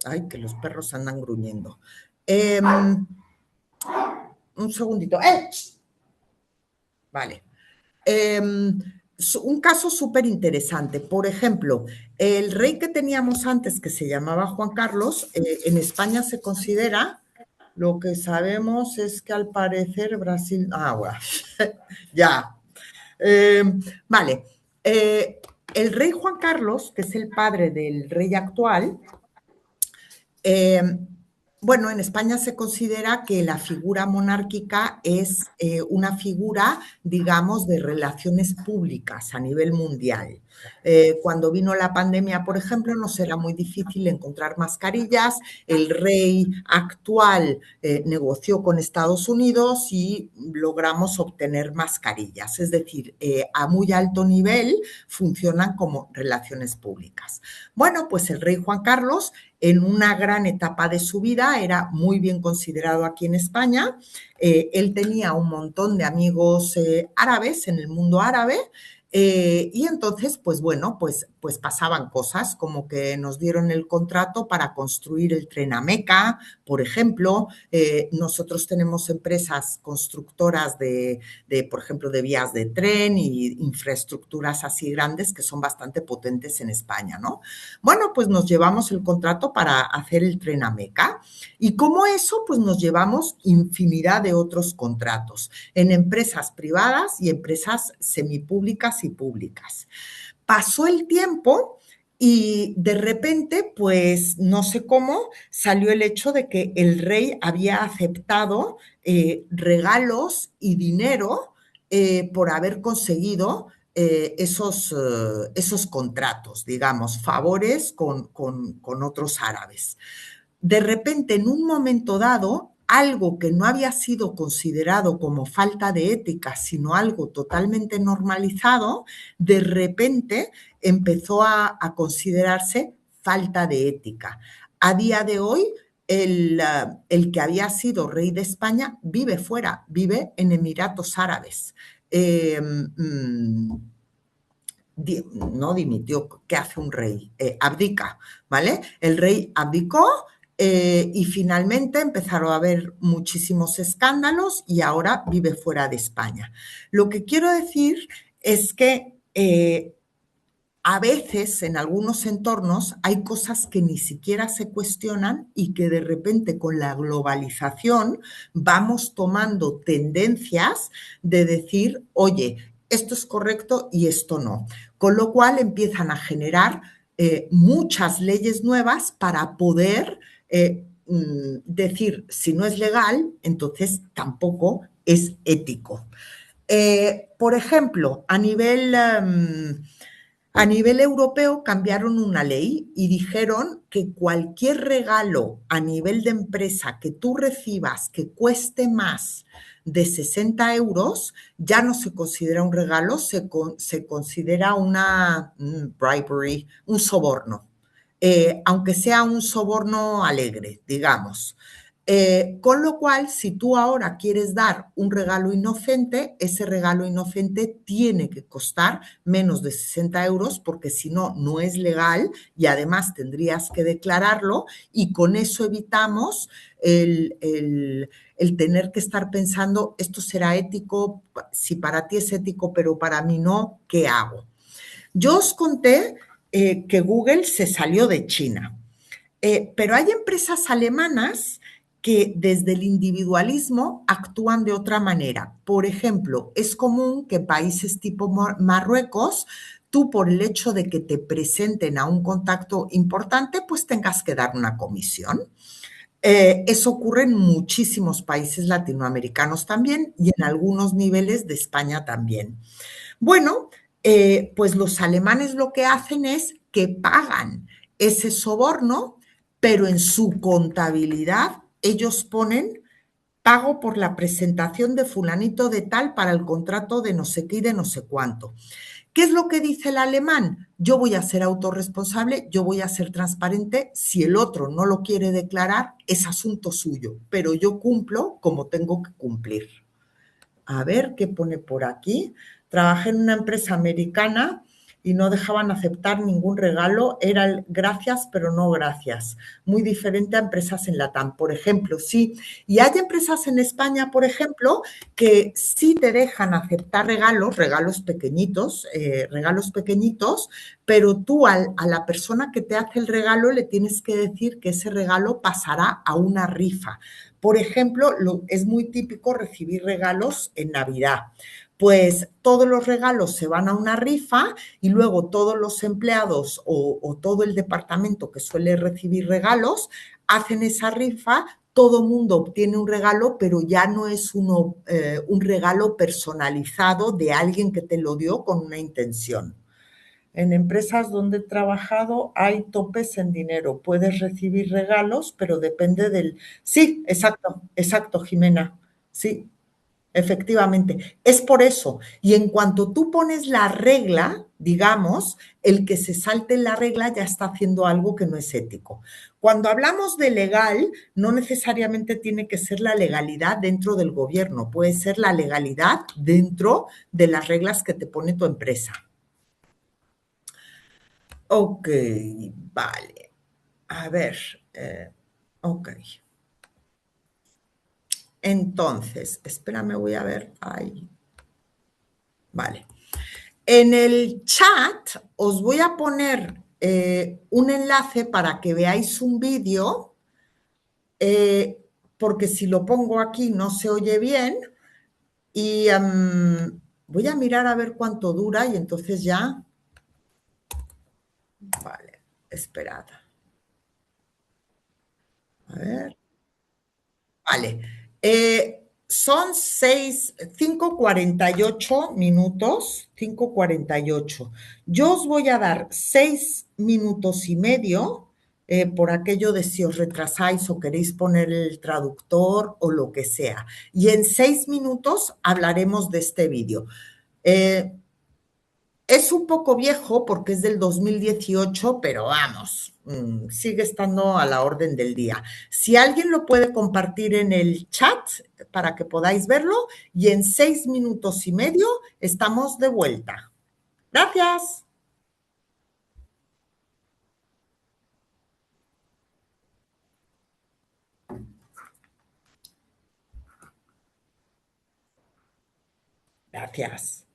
Ay, que los perros andan gruñendo. Un segundito. Vale. Un caso súper interesante. Por ejemplo, el rey que teníamos antes, que se llamaba Juan Carlos, en España se considera, lo que sabemos es que al parecer Brasil... bueno, ya. Vale. El rey Juan Carlos, que es el padre del rey actual, bueno, en España se considera que la figura monárquica es una figura, digamos, de relaciones públicas a nivel mundial. Cuando vino la pandemia, por ejemplo, nos era muy difícil encontrar mascarillas. El rey actual negoció con Estados Unidos y logramos obtener mascarillas. Es decir, a muy alto nivel funcionan como relaciones públicas. Bueno, pues el rey Juan Carlos, en una gran etapa de su vida, era muy bien considerado aquí en España. Él tenía un montón de amigos árabes en el mundo árabe. Y entonces, pues bueno, pues pasaban cosas como que nos dieron el contrato para construir el tren a Meca, por ejemplo. Nosotros tenemos empresas constructoras por ejemplo, de vías de tren y infraestructuras así grandes que son bastante potentes en España, ¿no? Bueno, pues nos llevamos el contrato para hacer el tren a Meca. Y como eso, pues nos llevamos infinidad de otros contratos en empresas privadas y empresas semipúblicas y públicas. Pasó el tiempo y de repente, pues no sé cómo, salió el hecho de que el rey había aceptado regalos y dinero por haber conseguido esos contratos, digamos, favores con otros árabes. De repente, en un momento dado, algo que no había sido considerado como falta de ética, sino algo totalmente normalizado, de repente empezó a considerarse falta de ética. A día de hoy, el que había sido rey de España vive fuera, vive en Emiratos Árabes. No dimitió, ¿qué hace un rey? Abdica, ¿vale? El rey abdicó y finalmente empezaron a haber muchísimos escándalos y ahora vive fuera de España. Lo que quiero decir es que a veces en algunos entornos hay cosas que ni siquiera se cuestionan y que de repente con la globalización vamos tomando tendencias de decir, oye, esto es correcto y esto no. Con lo cual empiezan a generar muchas leyes nuevas para poder decir, si no es legal, entonces tampoco es ético. Por ejemplo, a nivel europeo cambiaron una ley y dijeron que cualquier regalo a nivel de empresa que tú recibas que cueste más de 60 euros ya no se considera un regalo, se considera una bribery, un soborno, aunque sea un soborno alegre, digamos. Con lo cual, si tú ahora quieres dar un regalo inocente, ese regalo inocente tiene que costar menos de 60 euros porque si no, no es legal y además tendrías que declararlo y con eso evitamos el tener que estar pensando, esto será ético, si para ti es ético, pero para mí no, ¿qué hago? Yo os conté que Google se salió de China, pero hay empresas alemanas que desde el individualismo actúan de otra manera. Por ejemplo, es común que países tipo Marruecos, tú por el hecho de que te presenten a un contacto importante, pues tengas que dar una comisión. Eso ocurre en muchísimos países latinoamericanos también y en algunos niveles de España también. Bueno, pues los alemanes lo que hacen es que pagan ese soborno, pero en su contabilidad ellos ponen pago por la presentación de fulanito de tal para el contrato de no sé qué y de no sé cuánto. ¿Qué es lo que dice el alemán? Yo voy a ser autorresponsable, yo voy a ser transparente. Si el otro no lo quiere declarar, es asunto suyo, pero yo cumplo como tengo que cumplir. A ver qué pone por aquí. Trabajé en una empresa americana y no dejaban aceptar ningún regalo. Era el gracias, pero no gracias. Muy diferente a empresas en Latam, por ejemplo, sí. Y hay empresas en España, por ejemplo, que sí te dejan aceptar regalos pequeñitos, pero tú a la persona que te hace el regalo le tienes que decir que ese regalo pasará a una rifa. Por ejemplo, es muy típico recibir regalos en Navidad. Pues todos los regalos se van a una rifa y luego todos los empleados o todo el departamento que suele recibir regalos hacen esa rifa, todo mundo obtiene un regalo, pero ya no es un regalo personalizado de alguien que te lo dio con una intención. En empresas donde he trabajado hay topes en dinero. Puedes recibir regalos, pero depende del... Sí, exacto, Jimena. Sí, efectivamente. Es por eso. Y en cuanto tú pones la regla, digamos, el que se salte la regla ya está haciendo algo que no es ético. Cuando hablamos de legal, no necesariamente tiene que ser la legalidad dentro del gobierno. Puede ser la legalidad dentro de las reglas que te pone tu empresa. Ok, vale. A ver, ok. Entonces, espérame, voy a ver. Ay. Vale. En el chat os voy a poner un enlace para que veáis un vídeo, porque si lo pongo aquí no se oye bien. Y voy a mirar a ver cuánto dura y entonces ya... Vale, esperad. A ver. Vale. Son 5:48 minutos, 5:48. Yo os voy a dar 6 minutos y medio por aquello de si os retrasáis o queréis poner el traductor o lo que sea. Y en 6 minutos hablaremos de este vídeo. Es un poco viejo porque es del 2018, pero vamos, sigue estando a la orden del día. Si alguien lo puede compartir en el chat para que podáis verlo, y en 6 minutos y medio estamos de vuelta. Gracias. Gracias.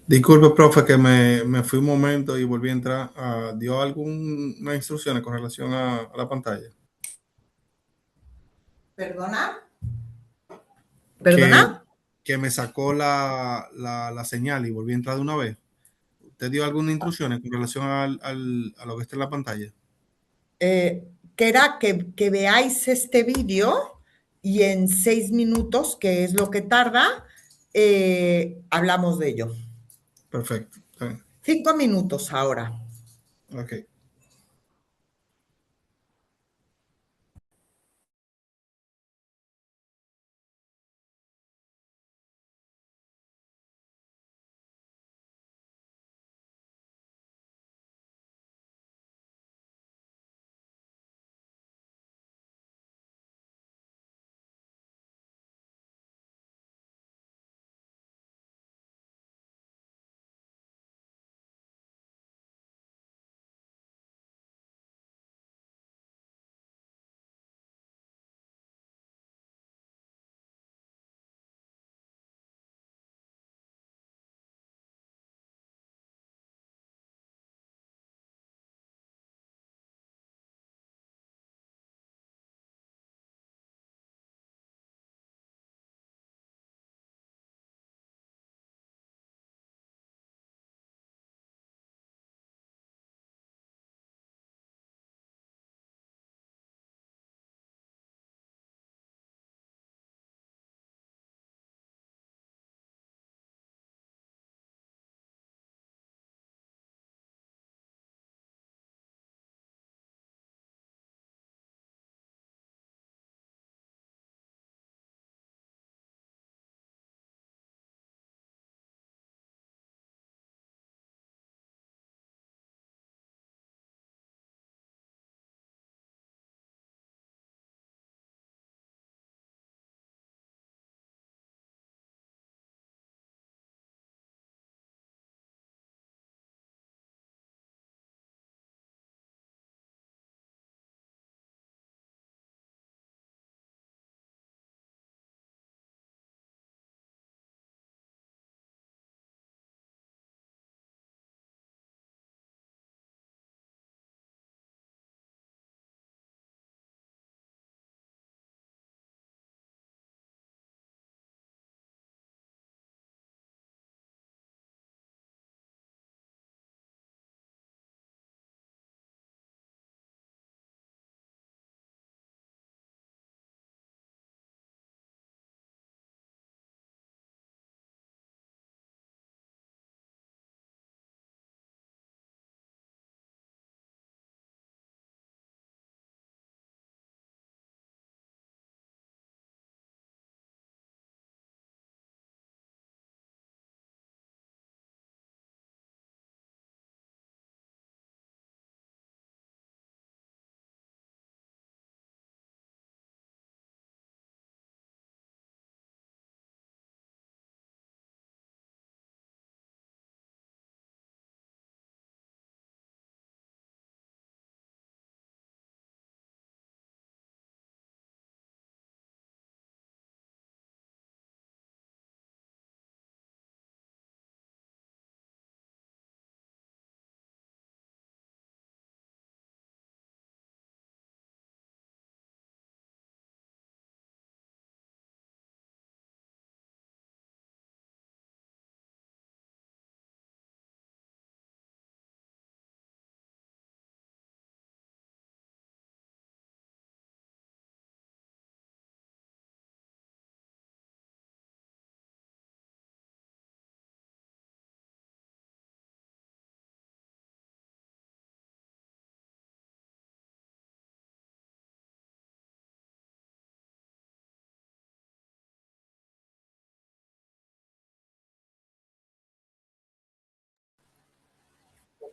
Disculpe, profe, que me fui un momento y volví a entrar. ¿Dio alguna instrucciones con relación a la pantalla? ¿Perdona? Que, ¿Perdona? que me sacó la señal y volví a entrar de una vez. ¿Usted dio alguna instrucciones con relación a lo que está en la pantalla? Que era que veáis este vídeo y en 6 minutos, que es lo que tarda, hablamos de ello. Perfecto. Está bien. 5 minutos ahora. Ok.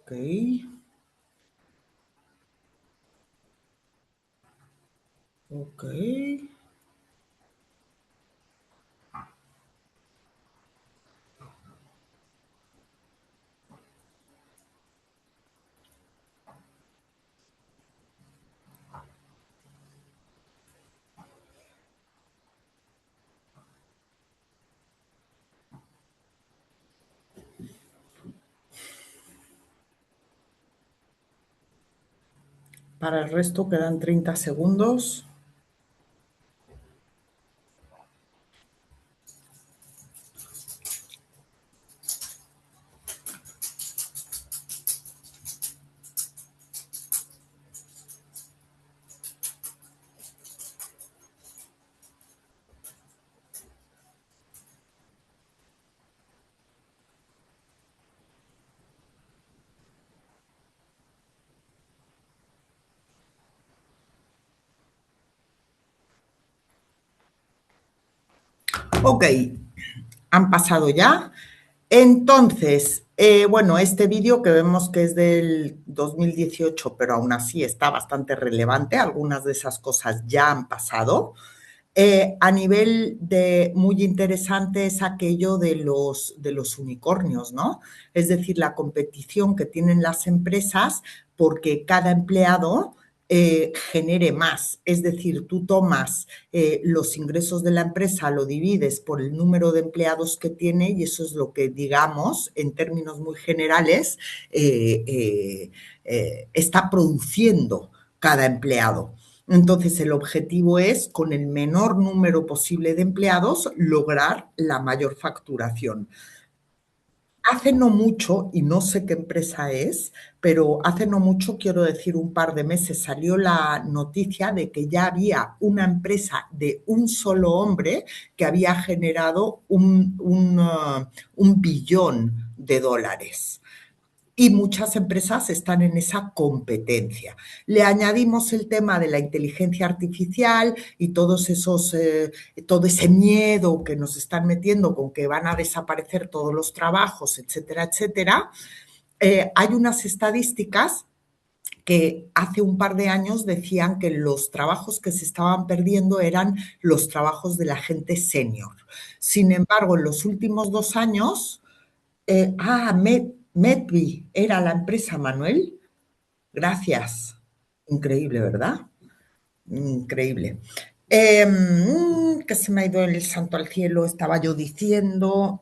Ok. Ok. Para el resto quedan 30 segundos. Ok, han pasado ya. Entonces, bueno, este vídeo que vemos que es del 2018, pero aún así está bastante relevante, algunas de esas cosas ya han pasado. A nivel de muy interesante es aquello de los unicornios, ¿no? Es decir, la competición que tienen las empresas porque cada empleado genere más. Es decir, tú tomas los ingresos de la empresa, lo divides por el número de empleados que tiene y eso es lo que, digamos, en términos muy generales, está produciendo cada empleado. Entonces, el objetivo es, con el menor número posible de empleados, lograr la mayor facturación. Hace no mucho, y no sé qué empresa es, pero hace no mucho, quiero decir un par de meses, salió la noticia de que ya había una empresa de un solo hombre que había generado un billón de dólares. Y muchas empresas están en esa competencia. Le añadimos el tema de la inteligencia artificial y todo ese miedo que nos están metiendo con que van a desaparecer todos los trabajos, etcétera, etcétera. Hay unas estadísticas que hace un par de años decían que los trabajos que se estaban perdiendo eran los trabajos de la gente senior. Sin embargo, en los últimos 2 años, Medvi era la empresa, Manuel. Gracias. Increíble, ¿verdad? Increíble. Que se me ha ido el santo al cielo, estaba yo diciendo.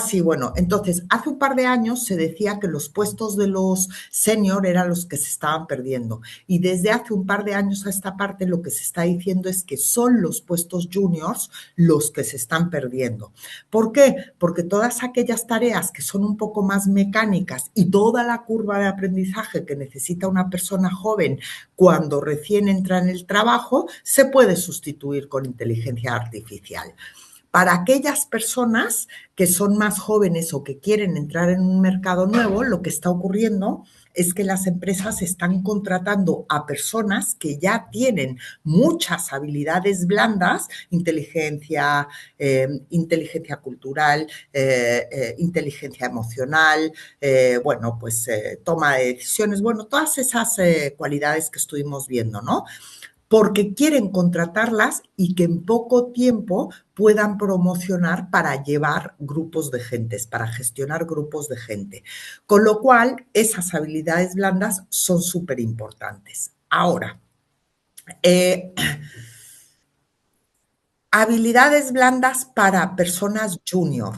Sí, bueno, entonces, hace un par de años se decía que los puestos de los senior eran los que se estaban perdiendo. Y desde hace un par de años a esta parte lo que se está diciendo es que son los puestos juniors los que se están perdiendo. ¿Por qué? Porque todas aquellas tareas que son un poco más mecánicas y toda la curva de aprendizaje que necesita una persona joven cuando recién entra en el trabajo, se puede sustituir con inteligencia artificial. Para aquellas personas que son más jóvenes o que quieren entrar en un mercado nuevo, lo que está ocurriendo es que las empresas están contratando a personas que ya tienen muchas habilidades blandas, inteligencia cultural, inteligencia emocional, bueno, pues toma de decisiones, bueno, todas esas cualidades que estuvimos viendo, ¿no? Porque quieren contratarlas y que en poco tiempo puedan promocionar para llevar grupos de gentes, para gestionar grupos de gente. Con lo cual, esas habilidades blandas son súper importantes. Ahora, habilidades blandas para personas junior.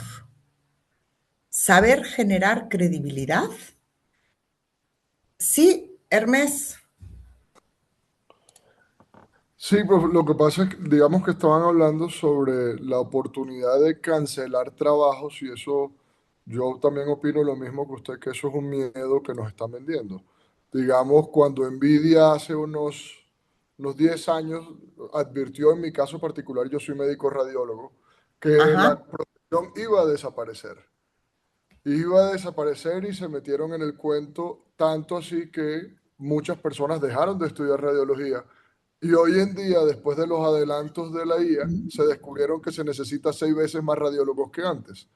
Saber generar credibilidad. Sí, Hermes. Sí, pues lo que pasa es que, digamos que estaban hablando sobre la oportunidad de cancelar trabajos y eso, yo también opino lo mismo que usted, que eso es un miedo que nos están vendiendo. Digamos, cuando Nvidia hace unos 10 años advirtió, en mi caso particular, yo soy médico radiólogo, que la profesión iba a desaparecer. Iba a desaparecer y se metieron en el cuento tanto así que muchas personas dejaron de estudiar radiología. Y hoy en día, después de los adelantos de la IA, se descubrieron que se necesita 6 veces más radiólogos que antes,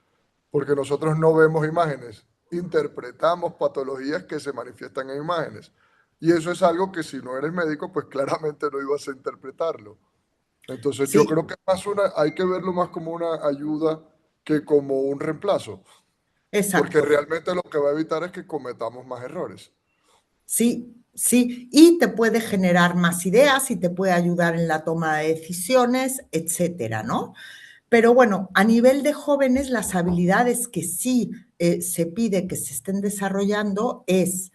porque nosotros no vemos imágenes interpretamos patologías que se manifiestan en imágenes. Y eso es algo que si no eres médico, pues claramente no ibas a interpretarlo. Entonces yo Sí, creo que hay que verlo más como una ayuda que como un reemplazo, porque exacto. realmente lo que va a evitar es que cometamos más errores. Sí, sí, y te puede generar más ideas y te puede ayudar en la toma de decisiones, etcétera, ¿no? Pero bueno, a nivel de jóvenes, las habilidades que sí se pide que se estén desarrollando es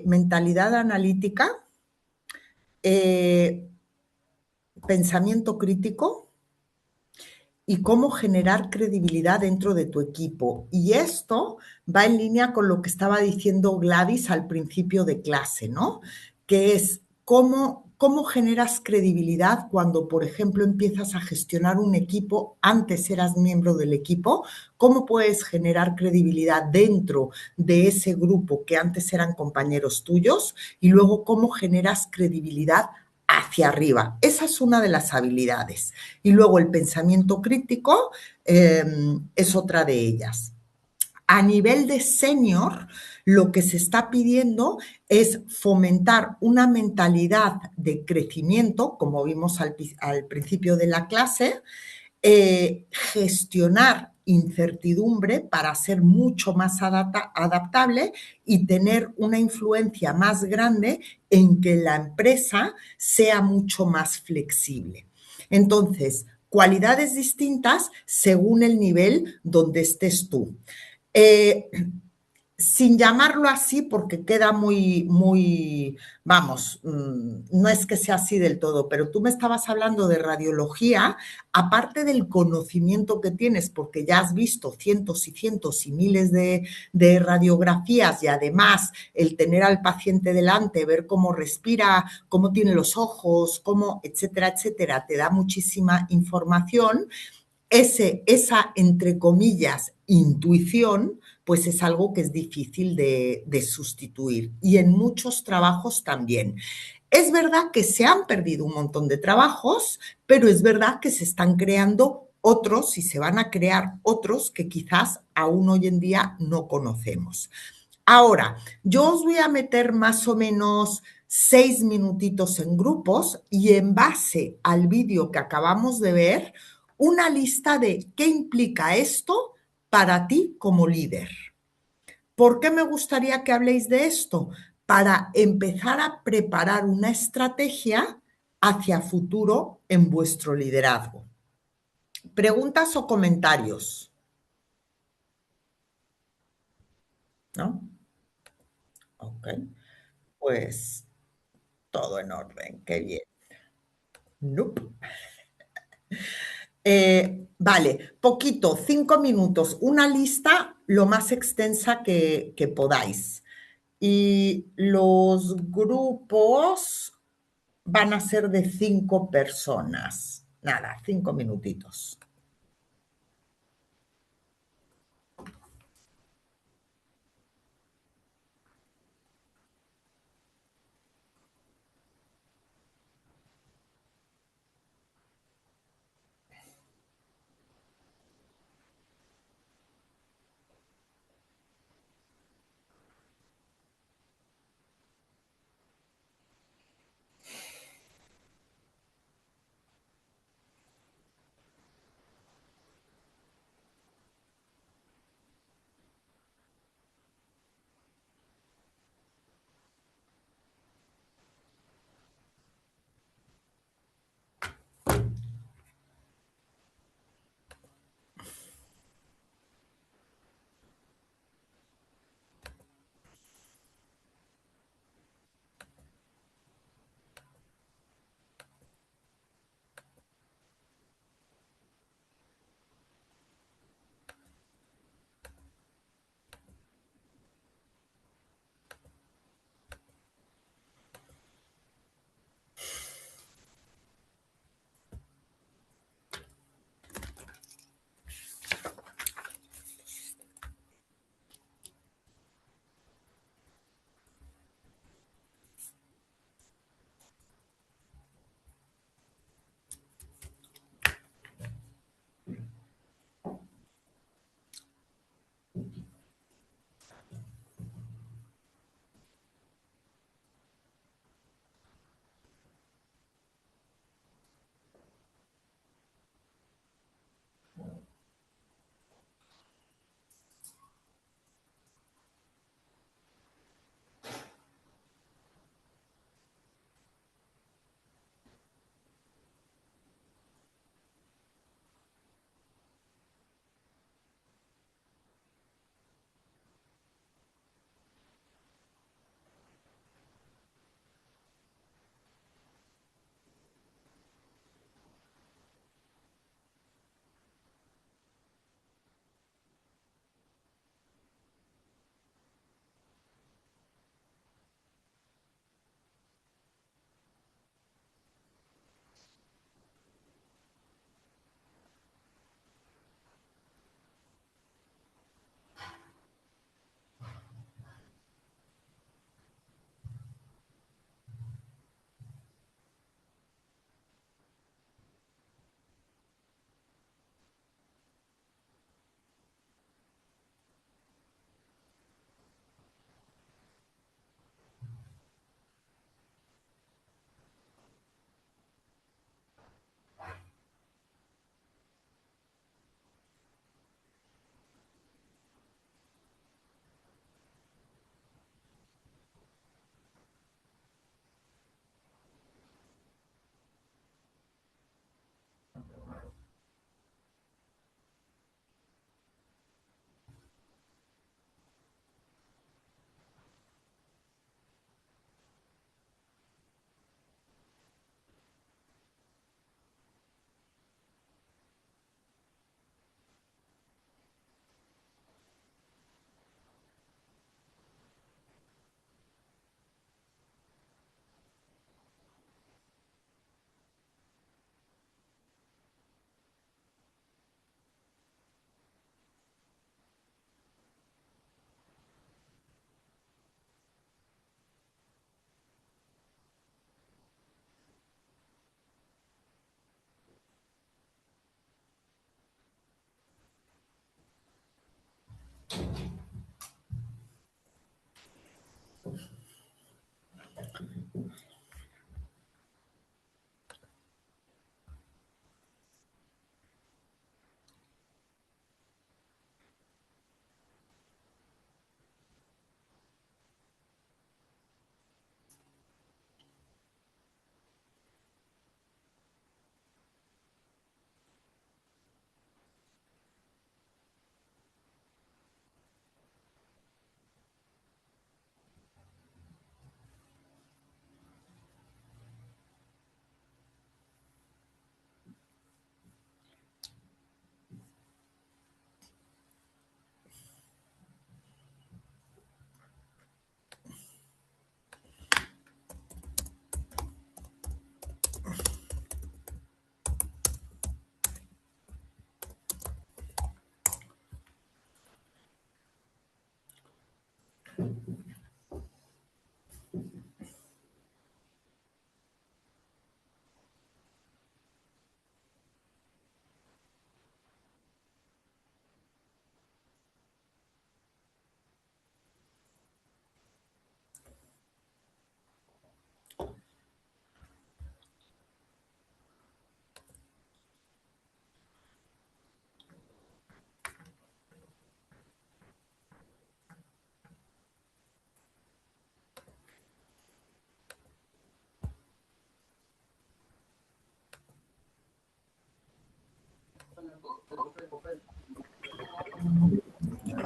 mentalidad analítica, eh, pensamiento crítico y cómo generar credibilidad dentro de tu equipo. Y esto va en línea con lo que estaba diciendo Gladys al principio de clase, ¿no? Que es cómo generas credibilidad cuando, por ejemplo, empiezas a gestionar un equipo, antes eras miembro del equipo, cómo puedes generar credibilidad dentro de ese grupo que antes eran compañeros tuyos y luego cómo generas credibilidad hacia arriba. Esa es una de las habilidades. Y luego el pensamiento crítico es otra de ellas. A nivel de senior, lo que se está pidiendo es fomentar una mentalidad de crecimiento, como vimos al principio de la clase, gestionar incertidumbre para ser mucho más adaptable y tener una influencia más grande en que la empresa sea mucho más flexible. Entonces, cualidades distintas según el nivel donde estés tú. Eh, Sin llamarlo así porque queda vamos, no es que sea así del todo, pero tú me estabas hablando de radiología, aparte del conocimiento que tienes, porque ya has visto cientos y cientos y miles de radiografías y además el tener al paciente delante, ver cómo respira, cómo tiene los ojos, cómo, etcétera, etcétera, te da muchísima información. Esa, entre comillas, intuición, pues es algo que es difícil de sustituir. Y en muchos trabajos también. Es verdad que se han perdido un montón de trabajos, pero es verdad que se están creando otros y se van a crear otros que quizás aún hoy en día no conocemos. Ahora, yo os voy a meter más o menos 6 minutitos en grupos y en base al vídeo que acabamos de ver, una lista de qué implica esto para ti como líder. ¿Por qué me gustaría que habléis de esto? Para empezar a preparar una estrategia hacia futuro en vuestro liderazgo. ¿Preguntas o comentarios? ¿No? Ok, pues todo en orden, qué bien. Nope. Vale, poquito, 5 minutos, una lista lo más extensa que podáis. Y los grupos van a ser de 5 personas. Nada, 5 minutitos.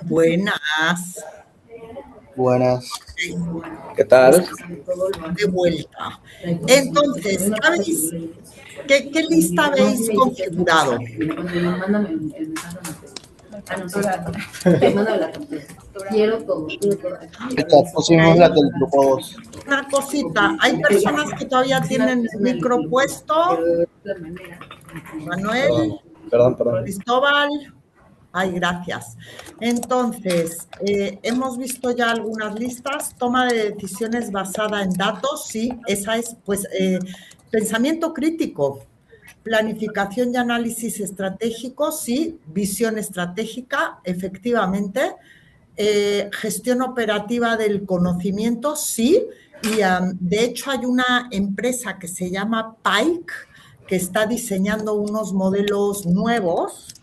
Buenas. Buenas. ¿Qué tal? De vuelta. Entonces, ¿qué lista habéis configurado? Pusimos la del grupo 2. Una cosita, hay personas que todavía tienen el micro puesto. Manuel, Perdón. Cristóbal. Ay, gracias. Entonces, hemos visto ya algunas listas. Toma de decisiones basada en datos, sí, esa es, pues, pensamiento crítico, planificación y análisis estratégico, sí, visión estratégica, efectivamente, gestión operativa del conocimiento, sí, y de hecho hay una empresa que se llama Pike, que está diseñando unos modelos nuevos.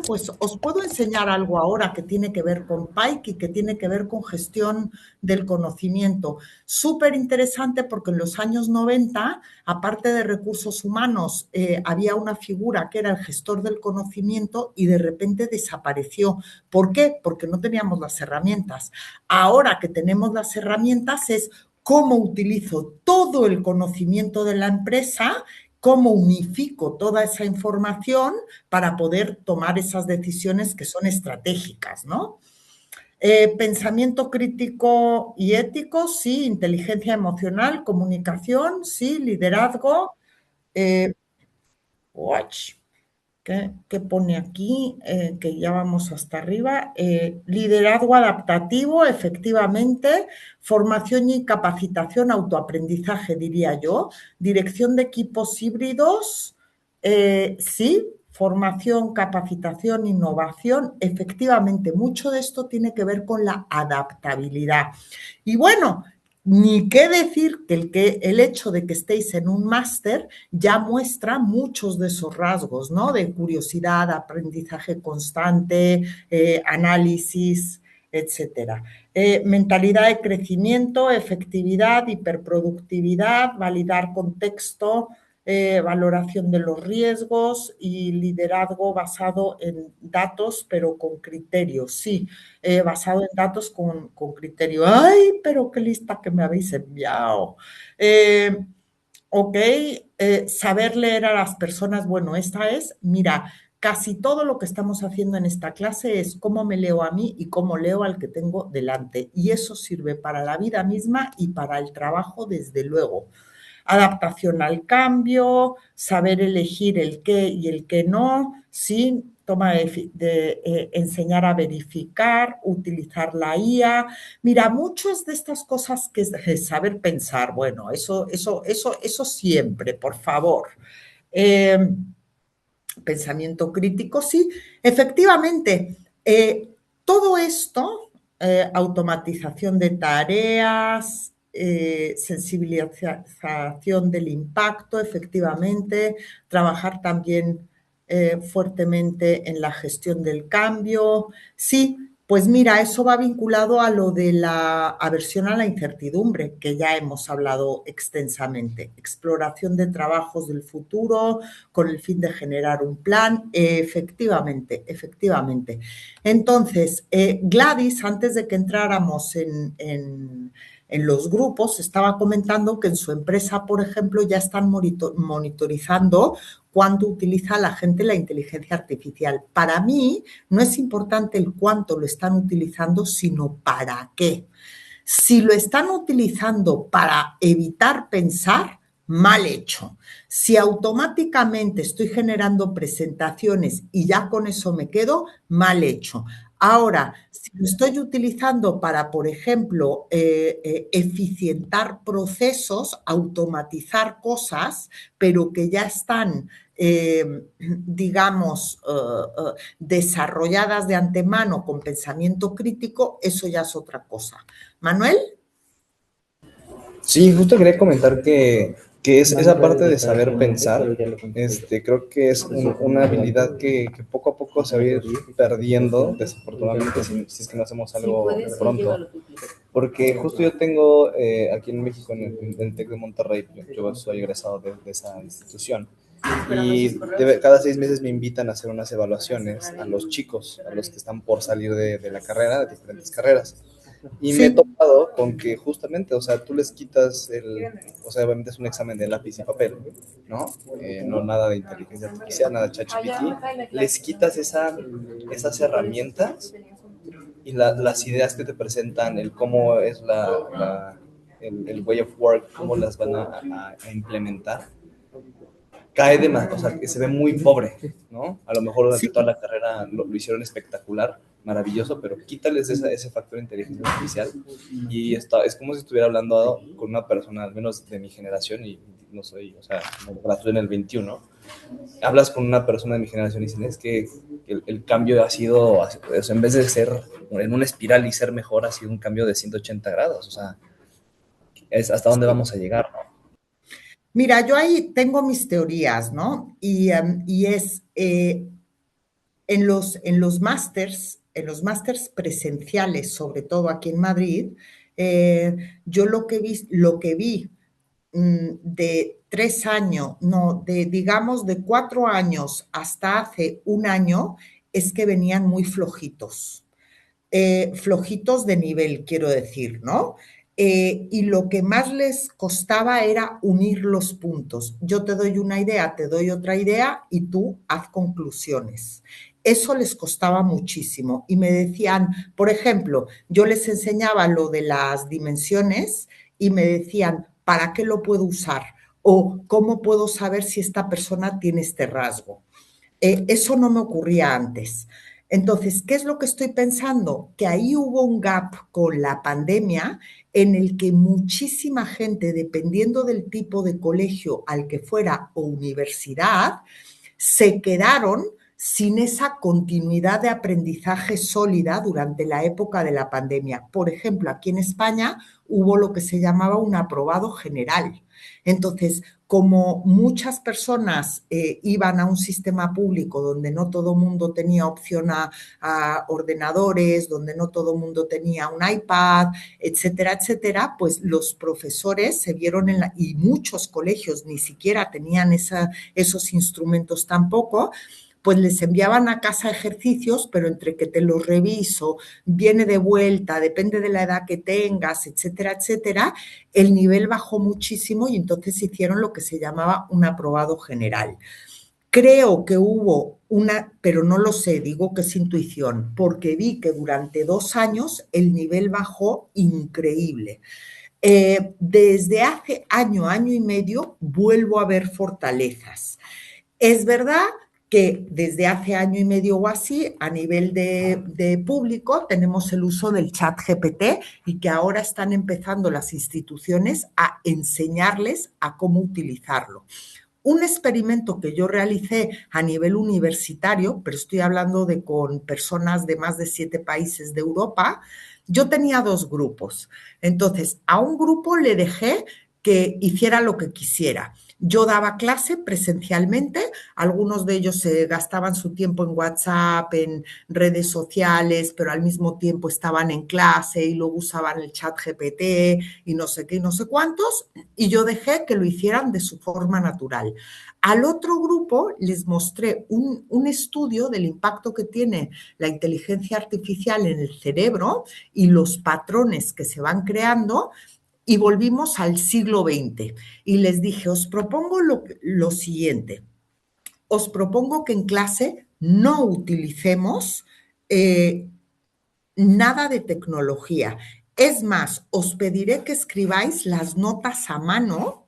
Pues os puedo enseñar algo ahora que tiene que ver con Pike y que tiene que ver con gestión del conocimiento. Súper interesante porque en los años 90, aparte de recursos humanos, había una figura que era el gestor del conocimiento y de repente desapareció. ¿Por qué? Porque no teníamos las herramientas. Ahora que tenemos las herramientas es cómo utilizo todo el conocimiento de la empresa, cómo unifico toda esa información para poder tomar esas decisiones que son estratégicas, ¿no? Pensamiento crítico y ético, sí. Inteligencia emocional, comunicación, sí. Liderazgo. ¿Qué pone aquí? Que ya vamos hasta arriba. Liderazgo adaptativo, efectivamente. Formación y capacitación, autoaprendizaje, diría yo. Dirección de equipos híbridos, sí. Formación, capacitación, innovación. Efectivamente, mucho de esto tiene que ver con la adaptabilidad. Y bueno, ni qué decir que el hecho de que estéis en un máster ya muestra muchos de esos rasgos, ¿no? De curiosidad, aprendizaje constante, análisis, etcétera. Mentalidad de crecimiento, efectividad, hiperproductividad, validar contexto, valoración de los riesgos y liderazgo basado en datos, pero con criterios, sí. Basado en datos con criterio. ¡Ay, pero qué lista que me habéis enviado! Ok, saber leer a las personas. Bueno, esta es, mira, casi todo lo que estamos haciendo en esta clase es cómo me leo a mí y cómo leo al que tengo delante. Y eso sirve para la vida misma y para el trabajo, desde luego. Adaptación al cambio, saber elegir el qué y el qué no, sí, toma de enseñar a verificar, utilizar la IA. Mira, muchas de estas cosas que es saber pensar, bueno, eso siempre, por favor. Pensamiento crítico, sí, efectivamente, todo esto, automatización de tareas, sensibilización del impacto, efectivamente, trabajar también fuertemente en la gestión del cambio. Sí, pues mira, eso va vinculado a lo de la aversión a la incertidumbre, que ya hemos hablado extensamente. Exploración de trabajos del futuro con el fin de generar un plan. Efectivamente. Entonces, Gladys, antes de que entráramos en los grupos, estaba comentando que en su empresa, por ejemplo, ya están monitorizando cuánto utiliza la gente la inteligencia artificial. Para mí, no es importante el cuánto lo están utilizando, sino para qué. Si lo están utilizando para evitar pensar, mal hecho. Si automáticamente estoy generando presentaciones y ya con eso me quedo, mal hecho. Ahora, si lo estoy utilizando para, por ejemplo, eficientar procesos, automatizar cosas, pero que ya están, digamos, desarrolladas de antemano con pensamiento crítico, eso ya es otra cosa. ¿Manuel? Sí, justo quería comentar que es esa parte de saber pensar. Creo que es una habilidad que poco a poco se va a ir perdiendo, desafortunadamente, si es que no hacemos algo pronto. Porque justo yo tengo aquí en México, en el TEC de Monterrey, yo soy egresado de esa institución, Y cada 6 meses me invitan a hacer unas evaluaciones a los chicos, a los que están por salir de la carrera, de diferentes carreras. Y me he topado con que justamente, o sea, tú les quitas o sea, obviamente es un examen de lápiz y papel, ¿no? No nada de inteligencia artificial, nada de ChatGPT. Les quitas esas herramientas y las ideas que te presentan, el cómo es el way of work, cómo las van a implementar, cae de más, o sea, que se ve muy pobre, ¿no? A lo mejor durante toda la carrera lo hicieron espectacular, maravilloso, pero quítales ese factor de inteligencia artificial y es como si estuviera hablando con una persona, al menos de mi generación, y no soy, o sea, me gradué en el 21, hablas con una persona de mi generación y dicen, es que el cambio ha sido, o sea, en vez de ser en una espiral y ser mejor, ha sido un cambio de 180 grados, o sea, es hasta dónde vamos a llegar, ¿no? Mira, yo ahí tengo mis teorías, ¿no? Y es en los másters presenciales, sobre todo aquí en Madrid, yo lo que vi de 3 años, no, digamos de 4 años hasta hace un año, es que venían muy flojitos. Flojitos de nivel, quiero decir, ¿no? Y lo que más les costaba era unir los puntos. Yo te doy una idea, te doy otra idea y tú haz conclusiones. Eso les costaba muchísimo y me decían, por ejemplo, yo les enseñaba lo de las dimensiones y me decían, ¿para qué lo puedo usar? O ¿cómo puedo saber si esta persona tiene este rasgo? Eso no me ocurría antes. Entonces, ¿qué es lo que estoy pensando? Que ahí hubo un gap con la pandemia en el que muchísima gente, dependiendo del tipo de colegio al que fuera o universidad, se quedaron sin esa continuidad de aprendizaje sólida durante la época de la pandemia. Por ejemplo, aquí en España hubo lo que se llamaba un aprobado general. Entonces, como muchas personas iban a un sistema público donde no todo el mundo tenía opción a ordenadores, donde no todo el mundo tenía un iPad, etcétera, etcétera, pues los profesores se vieron y muchos colegios ni siquiera tenían esos instrumentos tampoco, pues les enviaban a casa ejercicios, pero entre que te los reviso, viene de vuelta, depende de la edad que tengas, etcétera, etcétera, el nivel bajó muchísimo y entonces hicieron lo que se llamaba un aprobado general. Creo que hubo pero no lo sé, digo que es intuición, porque vi que durante 2 años el nivel bajó increíble. Desde hace año y medio, vuelvo a ver fortalezas. Es verdad que desde hace año y medio o así, a nivel de público, tenemos el uso del chat GPT y que ahora están empezando las instituciones a enseñarles a cómo utilizarlo. Un experimento que yo realicé a nivel universitario, pero estoy hablando con personas de más de 7 países de Europa, yo tenía 2 grupos. Entonces, a un grupo le dejé que hiciera lo que quisiera. Yo daba clase presencialmente, algunos de ellos se gastaban su tiempo en WhatsApp, en redes sociales, pero al mismo tiempo estaban en clase y luego usaban el chat GPT y no sé qué y no sé cuántos, y yo dejé que lo hicieran de su forma natural. Al otro grupo les mostré un estudio del impacto que tiene la inteligencia artificial en el cerebro y los patrones que se van creando, y volvimos al siglo XX. Y les dije, os propongo lo siguiente. Os propongo que en clase no utilicemos nada de tecnología. Es más, os pediré que escribáis las notas a mano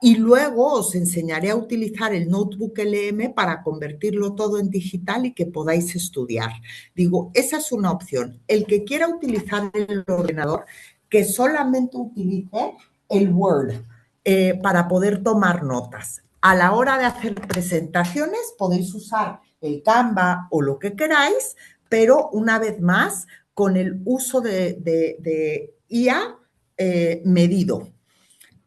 y luego os enseñaré a utilizar el notebook LM para convertirlo todo en digital y que podáis estudiar. Digo, esa es una opción. El que quiera utilizar el ordenador, que solamente utilice el Word para poder tomar notas. A la hora de hacer presentaciones podéis usar el Canva o lo que queráis, pero una vez más con el uso de IA medido.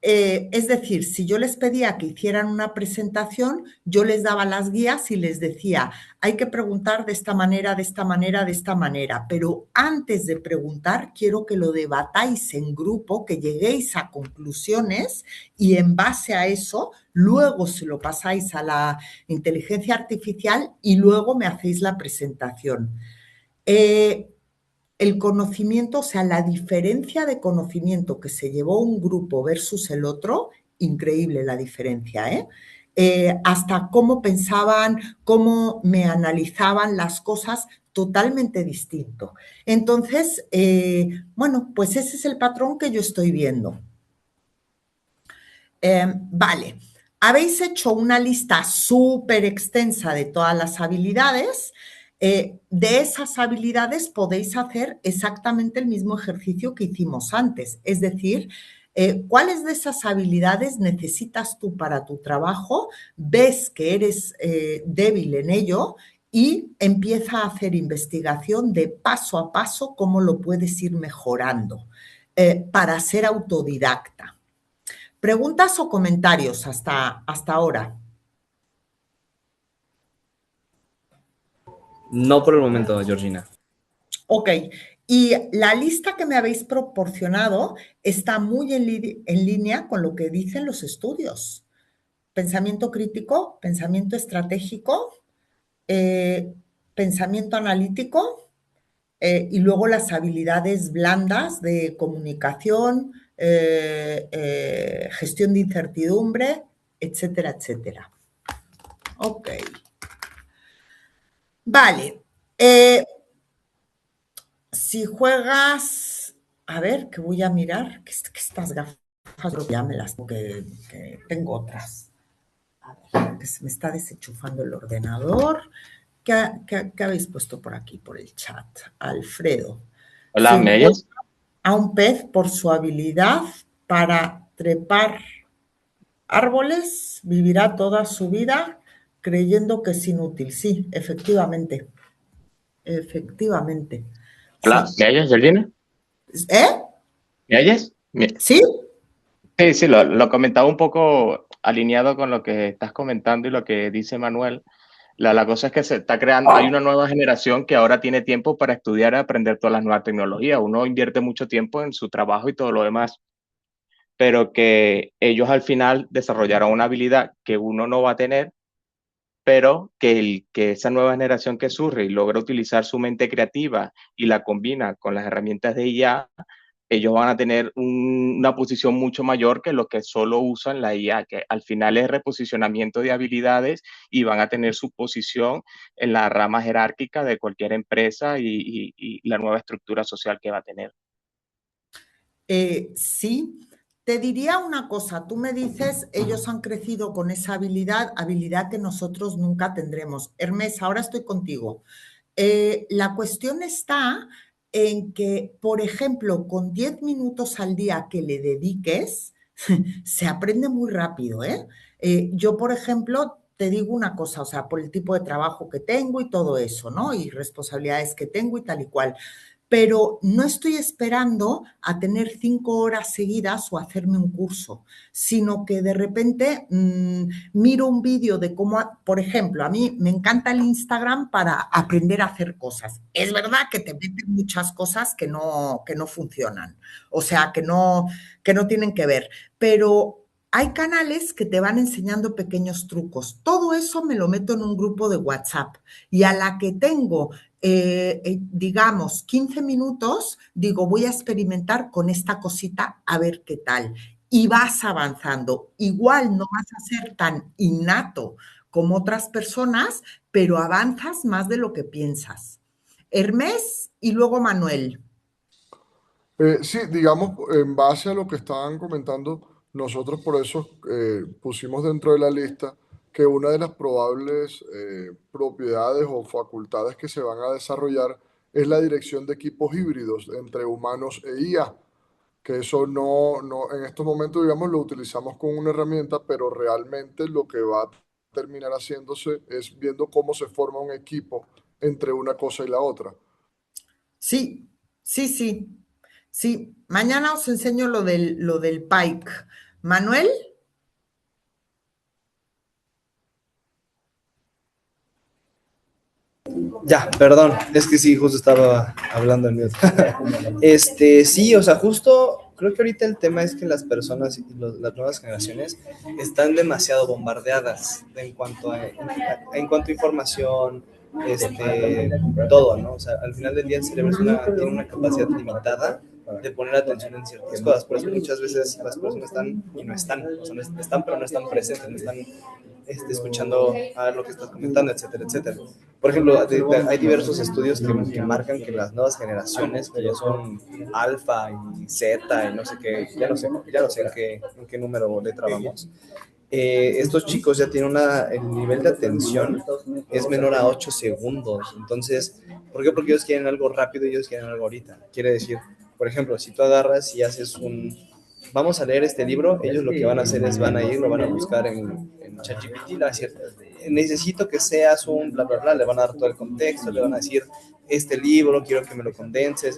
Es decir, si yo les pedía que hicieran una presentación, yo les daba las guías y les decía, hay que preguntar de esta manera, de esta manera, de esta manera, pero antes de preguntar quiero que lo debatáis en grupo, que lleguéis a conclusiones y en base a eso luego se lo pasáis a la inteligencia artificial y luego me hacéis la presentación. El conocimiento, o sea, la diferencia de conocimiento que se llevó un grupo versus el otro, increíble la diferencia, ¿eh? Hasta cómo pensaban, cómo me analizaban las cosas, totalmente distinto. Entonces, bueno, pues ese es el patrón que yo estoy viendo. Vale, habéis hecho una lista súper extensa de todas las habilidades. De esas habilidades podéis hacer exactamente el mismo ejercicio que hicimos antes, es decir, ¿cuáles de esas habilidades necesitas tú para tu trabajo? Ves que eres débil en ello y empieza a hacer investigación de paso a paso cómo lo puedes ir mejorando para ser autodidacta. ¿Preguntas o comentarios hasta ahora? No por el momento, Georgina. Ok, y la lista que me habéis proporcionado está muy en línea con lo que dicen los estudios. Pensamiento crítico, pensamiento estratégico, pensamiento analítico y luego las habilidades blandas de comunicación, gestión de incertidumbre, etcétera, etcétera. Ok. Vale. Si juegas, a ver, que voy a mirar, que estas gafas ya me las que tengo otras. A ver, que se me está desenchufando el ordenador. ¿Qué habéis puesto por aquí, por el chat? Alfredo. Hola, ¿me oyes? A un pez por su habilidad para trepar árboles, vivirá toda su vida creyendo que es inútil. Sí, efectivamente. Efectivamente. Hola, Sí. ¿me oyes, Georgina? ¿Eh? ¿Me oyes? ¿Sí? Sí, lo comentaba un poco alineado con lo que estás comentando y lo que dice Manuel. La cosa es que se está creando, hay una nueva generación que ahora tiene tiempo para estudiar y aprender todas las nuevas tecnologías. Uno invierte mucho tiempo en su trabajo y todo lo demás, pero que ellos al final desarrollaron una habilidad que uno no va a tener, pero que esa nueva generación que surge y logra utilizar su mente creativa y la combina con las herramientas de IA, ellos van a tener una posición mucho mayor que los que solo usan la IA, que al final es reposicionamiento de habilidades y van a tener su posición en la rama jerárquica de cualquier empresa y la nueva estructura social que va a tener. Sí, te diría una cosa, tú me dices, ellos han crecido con esa habilidad que nosotros nunca tendremos. Hermes, ahora estoy contigo. La cuestión está en que, por ejemplo, con 10 minutos al día que le dediques, se aprende muy rápido, ¿eh? Yo, por ejemplo, te digo una cosa, o sea, por el tipo de trabajo que tengo y todo eso, ¿no? Y responsabilidades que tengo y tal y cual, pero no estoy esperando a tener 5 horas seguidas o hacerme un curso, sino que de repente miro un vídeo de cómo, por ejemplo, a mí me encanta el Instagram para aprender a hacer cosas. Es verdad que te meten muchas cosas que no funcionan, o sea, que no tienen que ver, pero hay canales que te van enseñando pequeños trucos. Todo eso me lo meto en un grupo de WhatsApp y a la que tengo digamos, 15 minutos, digo, voy a experimentar con esta cosita a ver qué tal. Y vas avanzando. Igual no vas a ser tan innato como otras personas, pero avanzas más de lo que piensas. Hermes y luego Manuel. Sí, digamos, en base a lo que estaban comentando, nosotros por eso pusimos dentro de la lista que una de las probables propiedades o facultades que se van a desarrollar es la dirección de equipos híbridos entre humanos e IA, que eso no, en estos momentos, digamos, lo utilizamos como una herramienta, pero realmente lo que va a terminar haciéndose es viendo cómo se forma un equipo entre una cosa y la otra. Sí, sí, sí. Sí, mañana os enseño lo del Pike, Manuel. Ya, perdón, es que sí, justo estaba hablando en mute. Sí, o sea, justo creo que ahorita el tema es que las personas y las nuevas generaciones están demasiado bombardeadas en cuanto a información, todo, ¿no? O sea, al final del día el cerebro tiene una capacidad limitada de poner atención en ciertas cosas, por eso muchas veces las personas están y no están, o sea, están pero no están presentes, no están escuchando a lo que estás comentando, etcétera, etcétera. Por ejemplo, hay diversos estudios que marcan que las nuevas generaciones, que ya son alfa y zeta y no sé qué, ya no sé en qué número o letra vamos, estos chicos ya tienen el nivel de atención es menor a 8 segundos. Entonces, ¿por qué? Porque ellos quieren algo rápido y ellos quieren algo ahorita. Quiere decir, por ejemplo, si tú agarras y haces vamos a leer este libro, ellos lo que van a hacer es van a ir, lo van a buscar en ChatGPT, le van a decir, necesito que seas un bla, bla, bla, le van a dar todo el contexto, le van a decir, este libro quiero que me lo condenses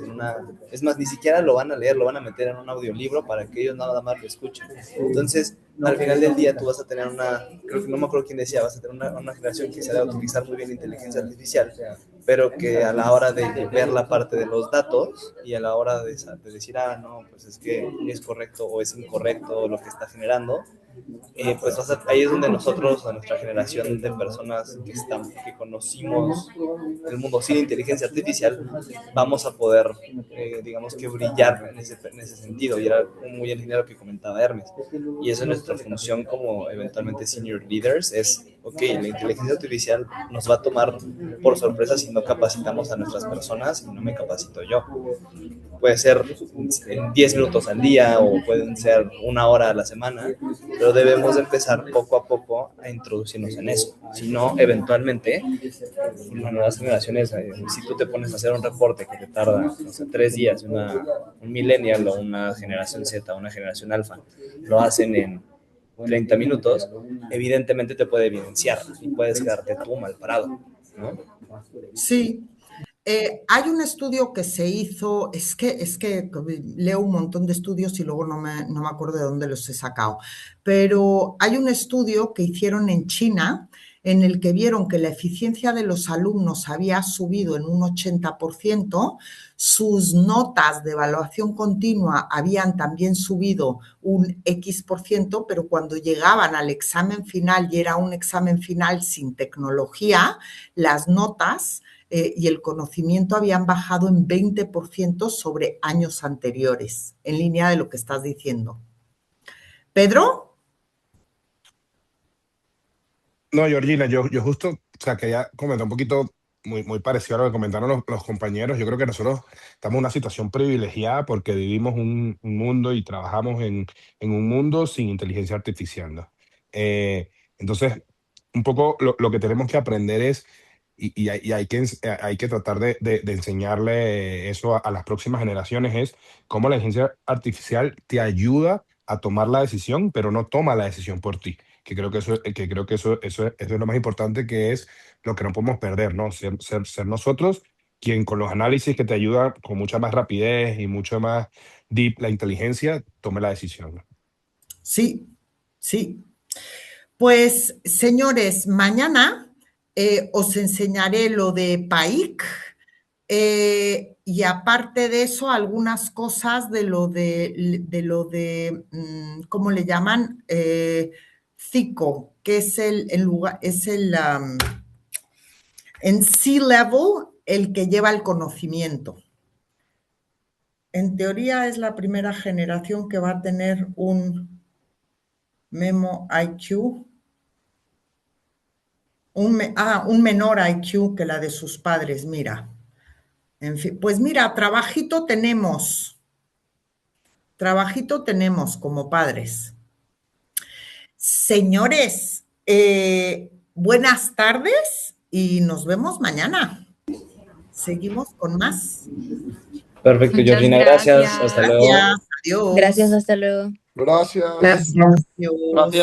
es más, ni siquiera lo van a leer, lo van a meter en un audiolibro para que ellos nada más lo escuchen. Entonces, al final del día tú vas a tener creo que no me acuerdo quién decía, vas a tener una generación que sabe utilizar muy bien la inteligencia artificial, pero que a la hora de ver la parte de los datos y a la hora de decir, no, pues es que es correcto o es incorrecto lo que está generando, pues ahí es donde nosotros, a nuestra generación de personas que conocimos el mundo sin inteligencia artificial, vamos a poder, digamos que brillar en ese sentido, y era muy en línea lo que comentaba Hermes, y eso es nuestra función como eventualmente senior leaders, es, ok, la inteligencia artificial nos va a tomar por sorpresa si no capacitamos a nuestras personas y no me capacito yo. Puede ser en 10 minutos al día o pueden ser 1 hora a la semana, pero debemos empezar poco a poco a introducirnos en eso. Si no, eventualmente, las nuevas generaciones, si tú te pones a hacer un reporte que te tarda 3 días, un millennial o una generación Z o una generación alfa, lo hacen en 30 minutos, evidentemente te puede evidenciar y puedes quedarte tú mal parado, ¿no? Sí. Hay un estudio que se hizo, es que leo un montón de estudios y luego no me acuerdo de dónde los he sacado, pero hay un estudio que hicieron en China en el que vieron que la eficiencia de los alumnos había subido en un 80%, sus notas de evaluación continua habían también subido un X%, pero cuando llegaban al examen final y era un examen final sin tecnología, las notas y el conocimiento habían bajado en 20% sobre años anteriores, en línea de lo que estás diciendo. ¿Pedro? No, Georgina, yo justo, o sea, quería comentar un poquito muy parecido a lo que comentaron los compañeros. Yo creo que nosotros estamos en una situación privilegiada porque vivimos un mundo y trabajamos en un mundo sin inteligencia artificial, ¿no? Entonces, un poco lo que tenemos que aprender es, y hay que tratar de enseñarle eso a las próximas generaciones, es cómo la inteligencia artificial te ayuda a tomar la decisión, pero no toma la decisión por ti. Que creo que eso es lo más importante, que es lo que no podemos perder, ¿no? Ser nosotros quien, con los análisis que te ayuda con mucha más rapidez y mucho más deep la inteligencia, tome la decisión, ¿no? Sí, sí. Pues, señores, mañana os enseñaré lo de PAIC y aparte de eso, algunas cosas de lo de ¿cómo le llaman? CICO, que es en C-Level el que lleva el conocimiento. En teoría es la primera generación que va a tener un Memo IQ, un menor IQ que la de sus padres, mira. En fin, pues mira, trabajito tenemos como padres. Señores, buenas tardes y nos vemos mañana. Seguimos con más. Perfecto, Muchas Georgina, gracias. Hasta luego. Gracias, adiós. Gracias, hasta luego. Gracias. Adiós. Gracias.